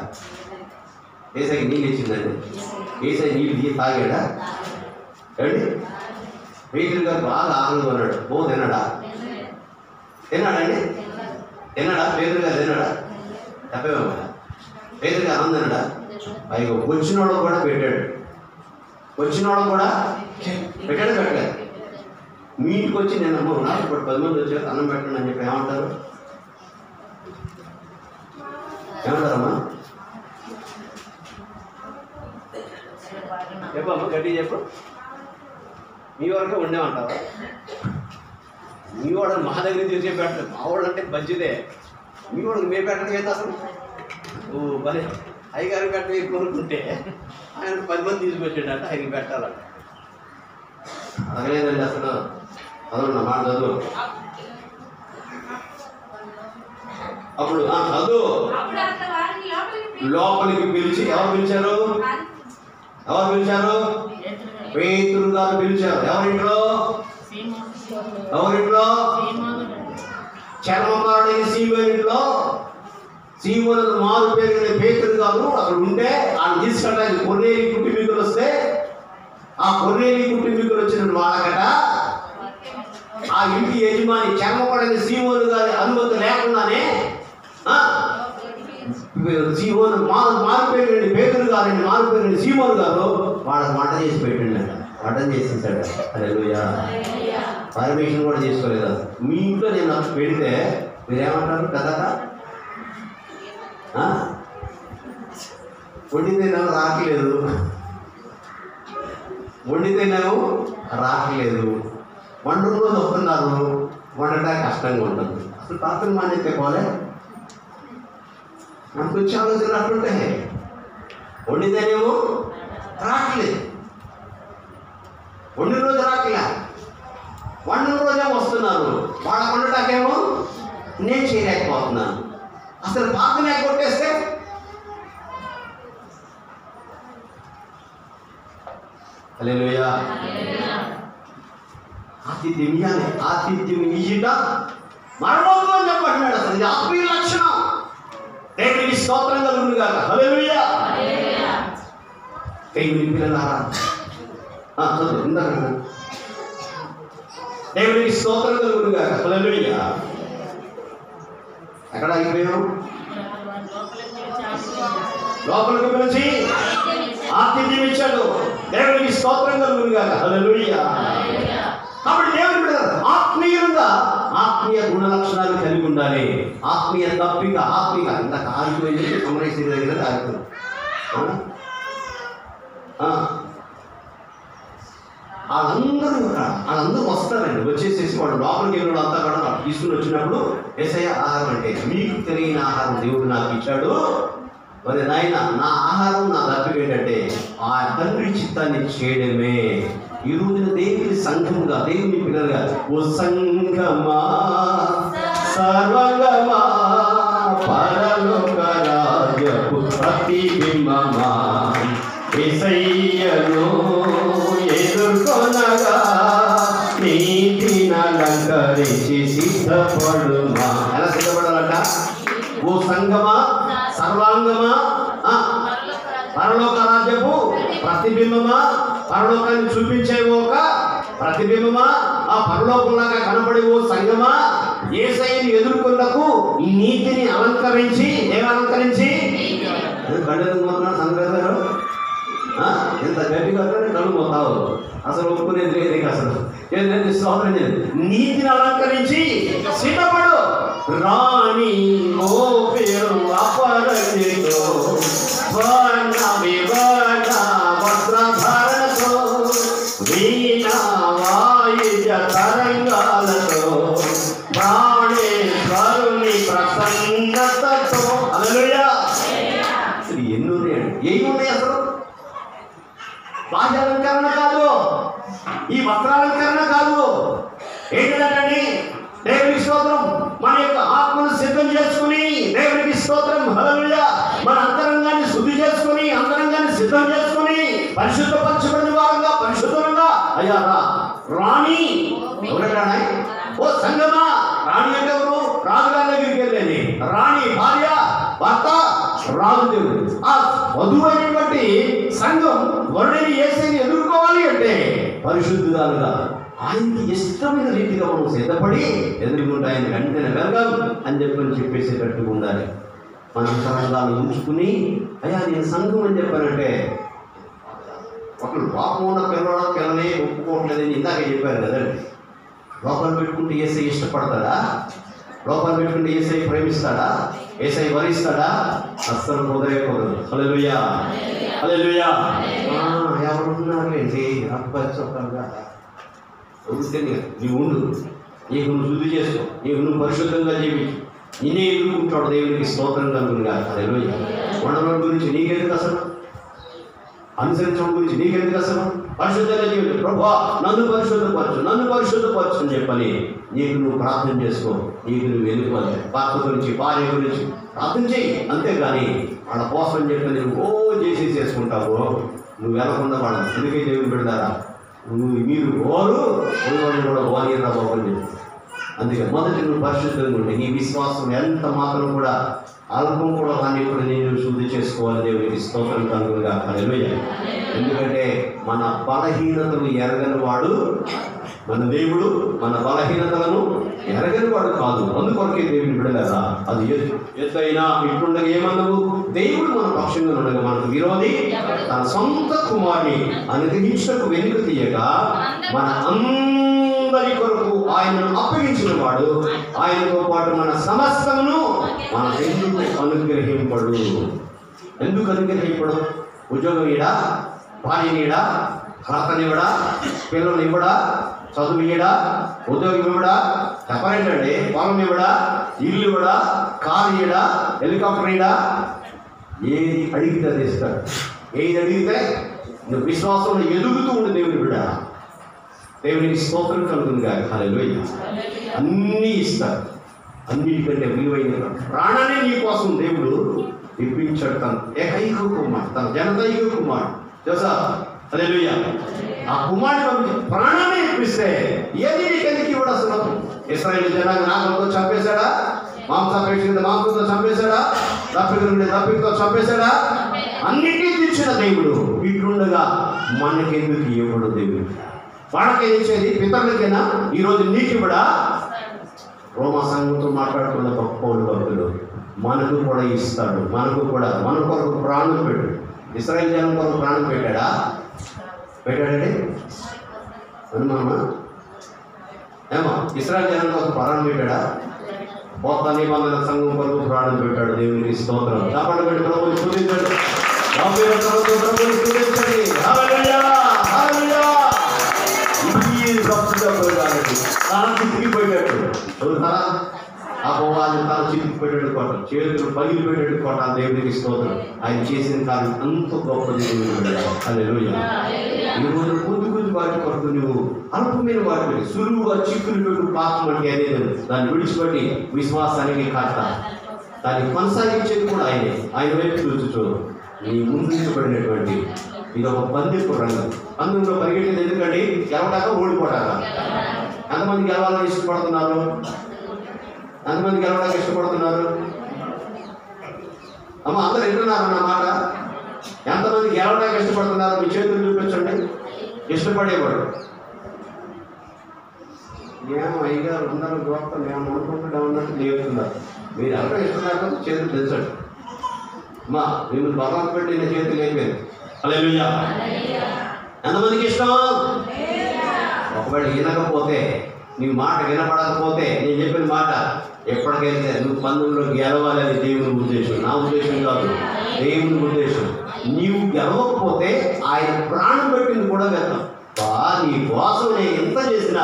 యేసయ్యకి నీళ్ళు ఇచ్చిందండి? యేసయ్య నీళ్ళు తాగాడా? ఏమండి? పేతురు గారు బాగా ఆనందం అన్నాడు. తిన్నాడా? తిన్నాడండి? తిన్నాడా? పేతురు గారు తిన్నాడా? తప్పేమో పేతురు గారు ఆనందం తిన్నాడా? పైగా వచ్చిన వాళ్ళకు కూడా పెట్టాడు. వచ్చిన వాళ్ళకు కూడా పెట్టాడు. పెట్టలేదు. మీ ఇంటికి వచ్చి నేను నాకు ఇప్పుడు 10 మంది వచ్చారు అన్నం పెట్టండి అని చెప్పి ఏమంటారు? ఏమంటారమ్మా? చెప్పమ్మా, గట్టి చెప్పు. మీ వరకే ఉండేమంటావా? మీ వాడు మా దగ్గర చూసే పెట్టలేదు. మా వాడు అంటే మంచిదే. మీ వాడికి మేము పెట్టడం ఏంటి అసలు? భలే అయ్యగారికి పెట్ట కోరుకుంటే ఆయన 10 మంది తీసుకొచ్చాడంటే ఆయనకి పెట్టాలంట. అలాగలేదండి అసలు. చదువు నా మాట చదువు. అప్పుడు చదువు. లోపలికి పిలిచి ఎవరు పిలిచారు? ఎవరు పిలిచారు? పేతురు గారు పిలిచారు. ఎవరింట్లో? ఎవరింట్లో? చర్మకారుడైన సీమోను ఇంట్లో. సీమోను మారు పేరు పేతురు గారు అక్కడ ఉంటే ఆయన తీసుకెళ్ళడానికి కొర్నేలి కుటుంబీకులు వస్తే ఆ కొర్నేలి కుటుంబీకులు వచ్చిన వాళ్ళకట ఆ ఇంటి యజమాని చర్మకారుడైన సీమోను గారి అనుమతి లేకుండానే సీమోను మారుపేరు పేతురు గారండి, మారుపేరు సీమోను గారు వాళ్ళకి వంట చేసి పెట్టిండట. వంట చేసేసాడు. హల్లెలూయా. పర్మిషన్ కూడా చేసుకోలేదు. మీ ఇంట్లో నేను నాకు పెడితే మీరేమంటారు? కదా వండితేనేమో రాకలేదు, వండితేనేమో రాకలేదు, వంటలో వస్తున్నారు, వండటానికి కష్టంగా ఉంటుంది. అసలు పాత్ర మానేస్తే పోలే. మనకు వచ్చే ఆలోచనలు అట్లుంటాయి. వండితేనేమో రాకలేదు, వండిన రోజు రాకలే, వండిన రోజే వస్తున్నారు. వాళ్ళ వండటాకేమో నేను చేయలేకపోతున్నాను. అసలు పాత్రనే కొట్టేస్తే హల్లెలూయా. ఆతిథ్యం ఇయ్యాలి. ఆతిథ్యం ఇయ్యట మరణంలో అని చెప్పంటున్నాడు. అసలు ఇది ఆత్మీయ లక్షణం. దేవునికి స్తోత్రం కలుగును గాక. హల్లెలూయా. దేవుని పిల్లలారా చదువు ఇందాక దేవునికి స్తోత్రం కలుగును గాక. హల్లెలూయా. ఎక్కడ అయిపోయాం? లోపలికి పిలిచి ఆతిథ్యం ఇచ్చాడు. దేవునికి స్తోత్రం కలుగును గాక. హల్లెలూయా. కాబట్టి దేవుని ఆత్మీయంగా ఆత్మీయ గుణ లక్షణాలు కలిగి ఉండాలి. ఆత్మీయ తప్పిక ఆత్మీయ ఇంత కాలిపోయింది సమరేశ్వరి దగ్గర కాలిపోయింది. వాళ్ళందరూ వస్తారండి. వచ్చేసేసి వాడు లోపలికి వెళ్ళిన అంతా కూడా నాకు తీసుకుని వచ్చినప్పుడు యేసయ్య ఆహారం అంటే మీకు తెలియని ఆహారం దేవుడు నాకు ఇచ్చాడు. మరి నాయన నా ఆహారం నా దప్పిక ఏంటంటే ఆ తండ్రి చిత్తాన్ని చేయడమే. ఈ రోజున దేవుని సంఘముగా దేవుని పిల్లలుగా ఓ సంఘమా సర్వగమా పరలోక రాజ్యపు ప్రతిబింబమా యేసయ్యను ఎదుర్కొనగా నీతిని అలంకరించి సిద్ధపడుమా. ఎలా సిద్ధపడాలంట. ఓ సంగమా, సర్వాంగమా, పరలోక రాజ్యపు ప్రతిబింబమా, పరలోకాన్ని చూపించే ఒక ప్రతిబింబమా, ఆ పరలోకంలాగా కనబడి ఓ సంగమా, యేసయ్యని ఎదుర్కొన్నకు నీతిని అలంకరించి, ఏమలంకరించి కళ్ళెదుకున్నాడు సంగరు. ఎంత గట్టిగా కళ్ళు పోతావు, అసలు ఒప్పుకునేది లేదు. అసలు ఏంటంటే స్తోత్రం చేయదు. నీతిని అలంకరించి సిద్ధపడు, రాణి ఓ పేరు అపరచితో వర్ణ వివర్ణ వస్త్రధారణతో వీణా వాయిద్య తరంగాలతో ప్రాణేశ్వరుని ప్రసన్నతతో. హల్లెలూయా. ఎన్ని ఉన్నాయండి? ఏమి ఉన్నాయి అసలు? బాహ్యాలంకరణ కాదు, ఈ వస్త్రాలంకరణ కాదు. ఏంటంటే దేవునికి స్తోత్రం, మన యొక్క ఆత్మను సిద్ధం చేసుకుని, దేవునికి స్తోత్రం హల్లెలూయా, మన అంతరంగాన్ని శుద్ధి చేసుకుని, అంతరంగాన్ని సిద్ధం చేసుకుని, పరిశుద్ధపరచబడిన వారంగా, పరిశుద్ధంగా అయ్యారా రాణి. ఎవరంటాడా? ఓ సంగమా. రాణి అంటే ఎవరు? రాజుగారి దగ్గరికి వెళ్ళేది రాణి, భార్య, భర్త, రాజుదేవుడు. ఆ వధువైనటువంటి సంఘం వరుడిని యేసయ్యని ఎదుర్కోవాలి అంటే పరిశుద్ధురాలుగా, ఆయనకి ఇష్టమైన రీతిగా మనం సిద్ధపడి ఎదుర్కొంటే ఆయన వెంటనే వెళ్దాం అని చెప్పేసేటట్టుగా ఉండాలి. మన సంఘాలు ఉంచుకుని, అయ్యా నేను సంఘం అని చెప్పానంటే, ఒకళ్ళు పాపం ఉన్న పిల్లలే ఒప్పుకోవట్లేదని ఇందాక చెప్పారు కదండి. లోపల పెట్టుకుంటే యేసయ్య ఇష్టపడతాడా? లోపల పెట్టుకుంటే యేసయ్య ప్రేమిస్తాడా? యేసయ్య వరిస్తాడా? అస్సలు కుదరకూడదు. హల్లెలూయా, హల్లెలూయా. ఎవరున్నారండి అప్పగా నీవు ఉండు, నీకు నువ్వు శుద్ధి చేసుకో, నీకు నువ్వు పరిశుద్ధంగా జీవించు, నిన్నే ఎదుర్కొంటాడు. దేవునికి స్తోత్రం కలుగునుగా. హల్లెలూయా. ఉండడం గురించి నీకెందుకు అసలు? అనుసరించడం గురించి నీకెందుకు అసలు? పరిశుద్ధంగా జీవించు. ప్రభువా నన్ను పరిశుద్ధపరచు, నన్ను పరిశుద్ధపరచు అని చెప్పని నీకు నువ్వు ప్రార్థన చేసుకో. నీకు నువ్వు వెళ్ళిపోవాలి. భర్త గురించి, భార్య గురించి ప్రార్థన చేయి. అంతేగాని వాళ్ళ కోసం అని చెప్పి నువ్వు చేసుకుంటావు. నువ్వు వెళ్ళకుండా వాళ్ళ అందుకే దేవుని పెడతారా, మీరు ఓరు కూడా ఓనిరా బాబు అని చెప్పి. అందుకే మొదటి నువ్వు పరిశుద్ధంగా ఉండి, నీ విశ్వాసం ఎంత మాత్రం కూడా అల్పం కూడా వాడిని కూడా నేను శుద్ధి చేసుకోవాలి. దేవునికి స్తోత్రం కలుగునుగా. హల్లెలూయా. ఎందుకంటే మన బలహీనతలు ఎరగని వాడు మన దేవుడు, మన బలహీనతలను ఎరగని వాడు కాదు. అందుకొరకే దేవుని బిడలేదా అది ఎత్తైనా ఇట్లుండగా ఏమన్నావు? దేవుడు మన పక్షంగా ఉండగా మనకు విరోధి తన సొంత కుమారుని అనుగ్రహించకు వెనుక తీయక మన అందరి కొరకు ఆయనను అప్పగించిన వాడు, ఆయనతో పాటు మన సమస్తమును మన ఎందుకు అనుగ్రహింపడు. ఎందుకు అనుగ్రహింపడు? ఉద్యోగం ఇడా, భార్యని ఇడా, భర్తనివ్వడా, పిల్లలు ఇవ్వడా, చదువు ఇవ్వడా, ఉద్యోగం ఇవ్వడా, చెప్పరేంటండి, పొలం ఇవ్వడా, ఇల్లు ఇవ్వడా, కారు ఇవ్వడా, హెలికాప్టర్ ఇవ్వడా. ఏది అడిగితే అది ఇస్తాడు. ఏది అడిగితే నువ్వు విశ్వాసంలో ఎదుగుతూ ఉండే దేవుని బిడ్డ. దేవునికి స్తోత్రం కలుగునుగా. హల్లెలూయా. అన్నీ ఇస్తాడు. అన్నిటికంటే విలువైన ప్రాణాన్ని నీ కోసం దేవుడు ఇప్పించాడు. తన ఏకైక కుమారుడు, తన జనదైక కుమారుడు తెలుసా? హల్లెలూయా. ఆ కుమారుడు ప్రాణాన్ని ఇప్పిస్తే ఏది నీకెందుకు ఇవ్వడు అసలు? ఇశ్రాయేలు జనాంగ నాగంతో చంపేశాడా? మాంసాపేక్ష మాంసంతో చంపేశాడా? దప్పికతో చంపేశాడా? అన్నిటినీ తెచ్చిన దేవుడు ఇట్లుండగా మనకెందుకు ఇవ్వడు? దేవుడు వాళ్ళకే ఇచ్చేది పితరులకైనా ఈరోజు నీకు ఇవ్వడా? రోమా సంఘంతో మాట్లాడుతున్న పౌలు భక్తులు మనకు కూడా ఇస్తాడు. మనకు కూడా మన కొరకు ప్రాణం పెట్టు. ఇశ్రాయేలు జనం కొరకు ప్రాణం పెట్టాడా? పెట్టాడండి అనుమానమా? ఏమో ఇశ్రాయేలు జనం కోసం ప్రాణం పెట్టాడా? కొత్త నిబంధన సంఘం కొరకు ప్రాణం పెట్టాడు. దేవునికి స్తోత్రం. కాబట్టి పెట్టి ప్రభువుని స్తుతించండి. ప్రభువుని స్తుతించండి. హల్లెలూయా, హల్లెలూయా. ఈ భక్తుగా పోయాడు, తన చితికిపోయేటట్టు చదువుతారా? అపవాది తన చితికిపోయేటట్టు కొట్టాలి, చేతులు పగిలిపోయేటట్టు కొట్టాలి. దేవునికి స్తోత్రం. ఆయన చేసిన కార్యం అంత గొప్పది. హల్లెలూయా. ఈరోజు కొద్ది వాటి కొరకు నువ్వు అల్పమైన వాటి సులువుగా చిక్కులు పెట్టు పాపం అంటే అనేది దాన్ని విడిచిపెట్టి విశ్వాసానికి కాట దాన్ని కొనసాగించేది కూడా ఆయనే. ఆయన వైపు చూచు నీ ముందుపడినటువంటి ఇది ఒక పందెపు రంగం. పందెంలో పరిగెట్టేది ఎందుకండి? గెలవడాక ఓడిపోటాక. ఎంతమంది గెలవాలని ఇష్టపడుతున్నారు? ఎంతమంది గెలవడానికి ఇష్టపడుతున్నారు? అమ్మ అందరూ వింటున్నారు నా మాట? ఎంతమంది గెలవడానికి ఇష్టపడుతున్నారు? మీ చేతులు చూపించండి. ఇష్టపడేవాడు మేము అయ్యగారు ఉన్నారు గొప్ప మేము అనుకుంటూ ఉన్నట్టు లేవుతున్నారు. మీరు ఎవరో ఇస్తున్నారు చేతులు తెచ్చండి. అమ్మా మిమ్మల్ని బలం పెట్టి నా చేతులు లేకపోయింది. హల్లెలూయా. ఎంతమందికి ఇష్టం? ఒకవేళ వినకపోతే, నీ మాట వినపడకపోతే, నేను చెప్పిన మాట ఎప్పటికైతే నువ్వు పందెంలో గెలవాలి అని దేవుని ఉద్దేశం, నా ఉద్దేశం కాదు, దేవుని ఉద్దేశం. నీవు గెలవకపోతే ఆయన ప్రాణం పెట్టింది కూడా వెళ్తాం. నీ కోసం నేను ఎంత చేసినా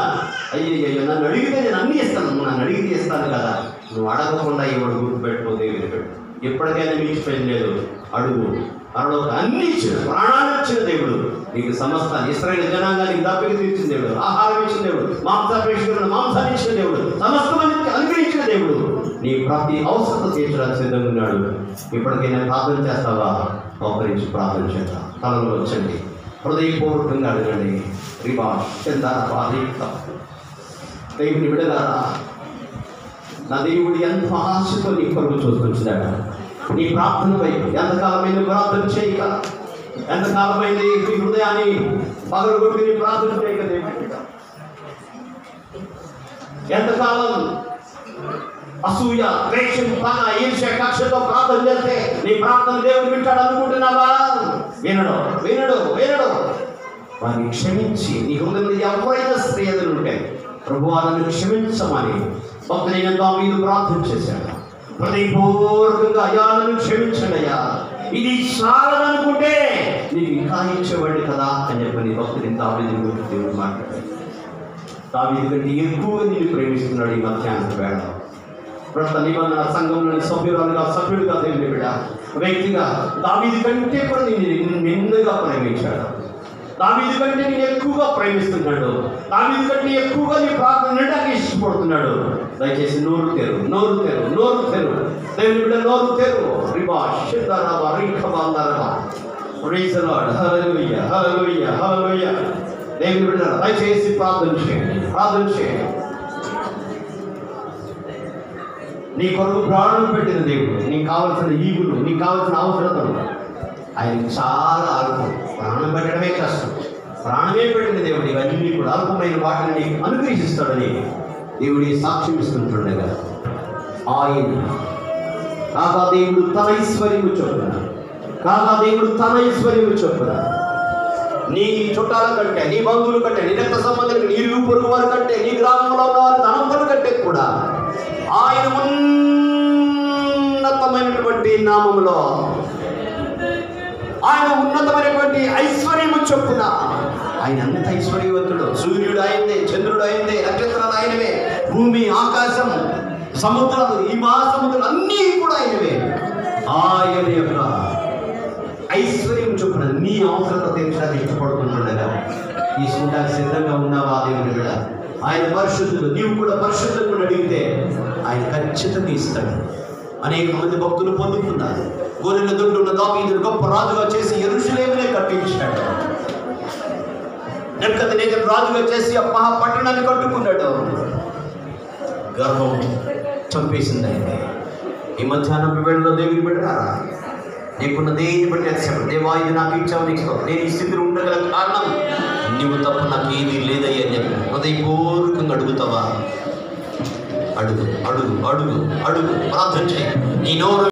అయ్యో నన్ను అడిగితే నేను అన్నీ ఇస్తాను, నన్ను అడిగితే ఇస్తాను కదా. నువ్వు అడగకుండా ఇవాడు గుర్తుపెట్టుకోతే వినిపెట్టు. ఎప్పటికైనా మించిపోయింది లేదు. అడుగు. మనలోకి అన్ని ఇచ్చిన, ప్రాణాలు ఇచ్చిన దేవుడు, నీకు సమస్తాన్ని, ఇశ్రాయేలు జనాంగానికి దప్పిక తీర్చిన దేవుడు, ఆహారం ఇచ్చిన దేవుడు, మాంసాన్ని ఇచ్చిన దేవుడు, సమస్తమందికి అనుగ్రహించిన దేవుడు, నీ ప్రతి అవసరం తీర్చడానికి సిద్ధంగా ఉన్నాడు. ఇప్పటికైనా ప్రార్థన చేస్తావా? మోకరించి ప్రార్థన చేద్దాం. తలలో వచ్చండి, హృదయపూర్వకంగా అడగండి. దేవుని విడగారా, నా దేవుడు ఎంత ఆశతో నీ కొరకు చూసుకొచ్చినాడు. నీ ప్రార్థన వైపు ఎంతకాలమైన ప్రార్థన చేయక, ఎంతకాలమైన నీ హృదయాన్ని పగలగొట్టి నీ ప్రార్థన చేయక, దేవుడు ఎంతకాలం అసూయ, ద్వేషం, పగ, ఈర్ష్య, కక్షతో ప్రార్థన చేస్తే నీ ప్రార్థన దేవుడు వింటాడు అనుకుంటున్నావా? వినడు వినడు వినడు. వారిని క్షమించి, నీ హృదయంలో ఎవరైనా స్త్రీయతలు ఉంటాయి, ప్రభువా నన్ను క్షమించమని భక్తులైన దావీదు ప్రార్థన చేశాడు. హృదయపూర్వకంగా అయ్యా నన్ను క్షమించండి అయ్యా, ఇది చాలనుకుంటే నీకు ఇంకా ఇచ్చేవాడి కదా అని చెప్పని భక్తుని దావీదు గురించి దేవుడు మాట్లాడాడు. దావీదు కంటే ఎక్కువ నిన్ను ప్రేమిస్తున్నాడు ఈ మధ్యాహ్నం వేళ. ప్రస్తుత నిబంధన సంఘంలోని సభ్యుడుగా దేవుని బిడ్డ వ్యక్తిగా దావీదు కంటే కూడా నిన్ను నిండుగా ప్రేమించాడు. దావీదు కంటే నేను ఎక్కువగా ప్రేమిస్తున్నాడు. దావీదు కంటే ఎక్కువగా నీ ప్రార్థన వినడానికి ఇష్టపడుతున్నాడు. దయచేసి నోరు తెరు, నోరు తెరు, నోరు తెరు. దేవుని బిడ్డ నోరు తెరు. దేవుని బిడ్డ దయచేసి ప్రార్థన చేయండి, ప్రార్థన చేయండి. నీ కొరకు ప్రాణం పెట్టిన దేవుడు, నీకు కావలసిన ఈగులు, నీకు కావలసిన అవసరతలు ఆయన చాలా అల్పం. ప్రాణం పెట్టడమే కష్టం, ప్రాణమే పెట్టిన దేవుడు ఇవన్నీ కూడా అల్పమైన వాటిని నీకు అనుగ్రహిస్తాడని దేవుడి సాక్ష్యం ఇస్తుంటుండగా, ఆయన కాగా దేవుడు తన ఐశ్వర్యము చొప్పున, కాగా దేవుడు తన ఐశ్వర్యము చొప్పున నీ చుట్టాల కంటే, నీ బంధువుల కంటే, నీ రక్త సంబంధులు, నీ ఇరుగు పొరుగు వారి కంటే, నీ గ్రామంలో ఉన్న వారి ధనంతుల కంటే కూడా ఆయన ఉన్నతమైనటువంటి నామములో, ఆయన ఉన్నతమైనటువంటి ఐశ్వర్యము చొప్పున, ఆయన అంత ఐశ్వర్యవంతుడు. సూర్యుడు ఆయనదే, చంద్రుడు ఆయనదే, నక్షత్రాలు ఆయనవే, భూమి, ఆకాశం, సముద్రాలు, ఈ మహాసముద్రాలు అన్నీ కూడా ఆయనవే. ఆయన యొక్క ఐశ్వర్యం చొప్పున నీ అవసరత తీర్చడానికి ఇష్టపడుతుండగా తీసుకుంటానికి సిద్ధంగా ఉన్నావా? దేవుని బిడ్డ ఆయన పరిశుద్ధుడు, నీవు కూడా పరిశుద్ధంగా అడిగితే ఆయన ఖచ్చితంగా ఇస్తాడు. అనేక మంది భక్తులు పొందుతున్నారు. గొర్రెల దొడ్డున్న దావీదును గొప్ప రాజుగా చేసి యెరూషలేమునే కట్టించాడు. నెబుకద్నెజరు రాజుగా చేసి ఆ మహాపట్టణాన్ని కట్టుకున్నాడు. గర్వం చంపేసింది అయితే. ఈ మధ్యాహ్నం వేళలో దేవుని బిడ్డలారా, నీకున్న దేని బట్టి అతిశయం, దేవా ఇది నాకు ఇచ్చావు, నీకు నేను ఈ స్థితిలో ఉండగల కారణం నీవు తప్ప నాకు ఏమీ లేదయ్యా అని చెప్పి హృదయపూర్వకంగా అడుగుతావా? అడుగు అడుగు అడుగు అడుగు, ప్రార్థన చేయి. నీ నోరు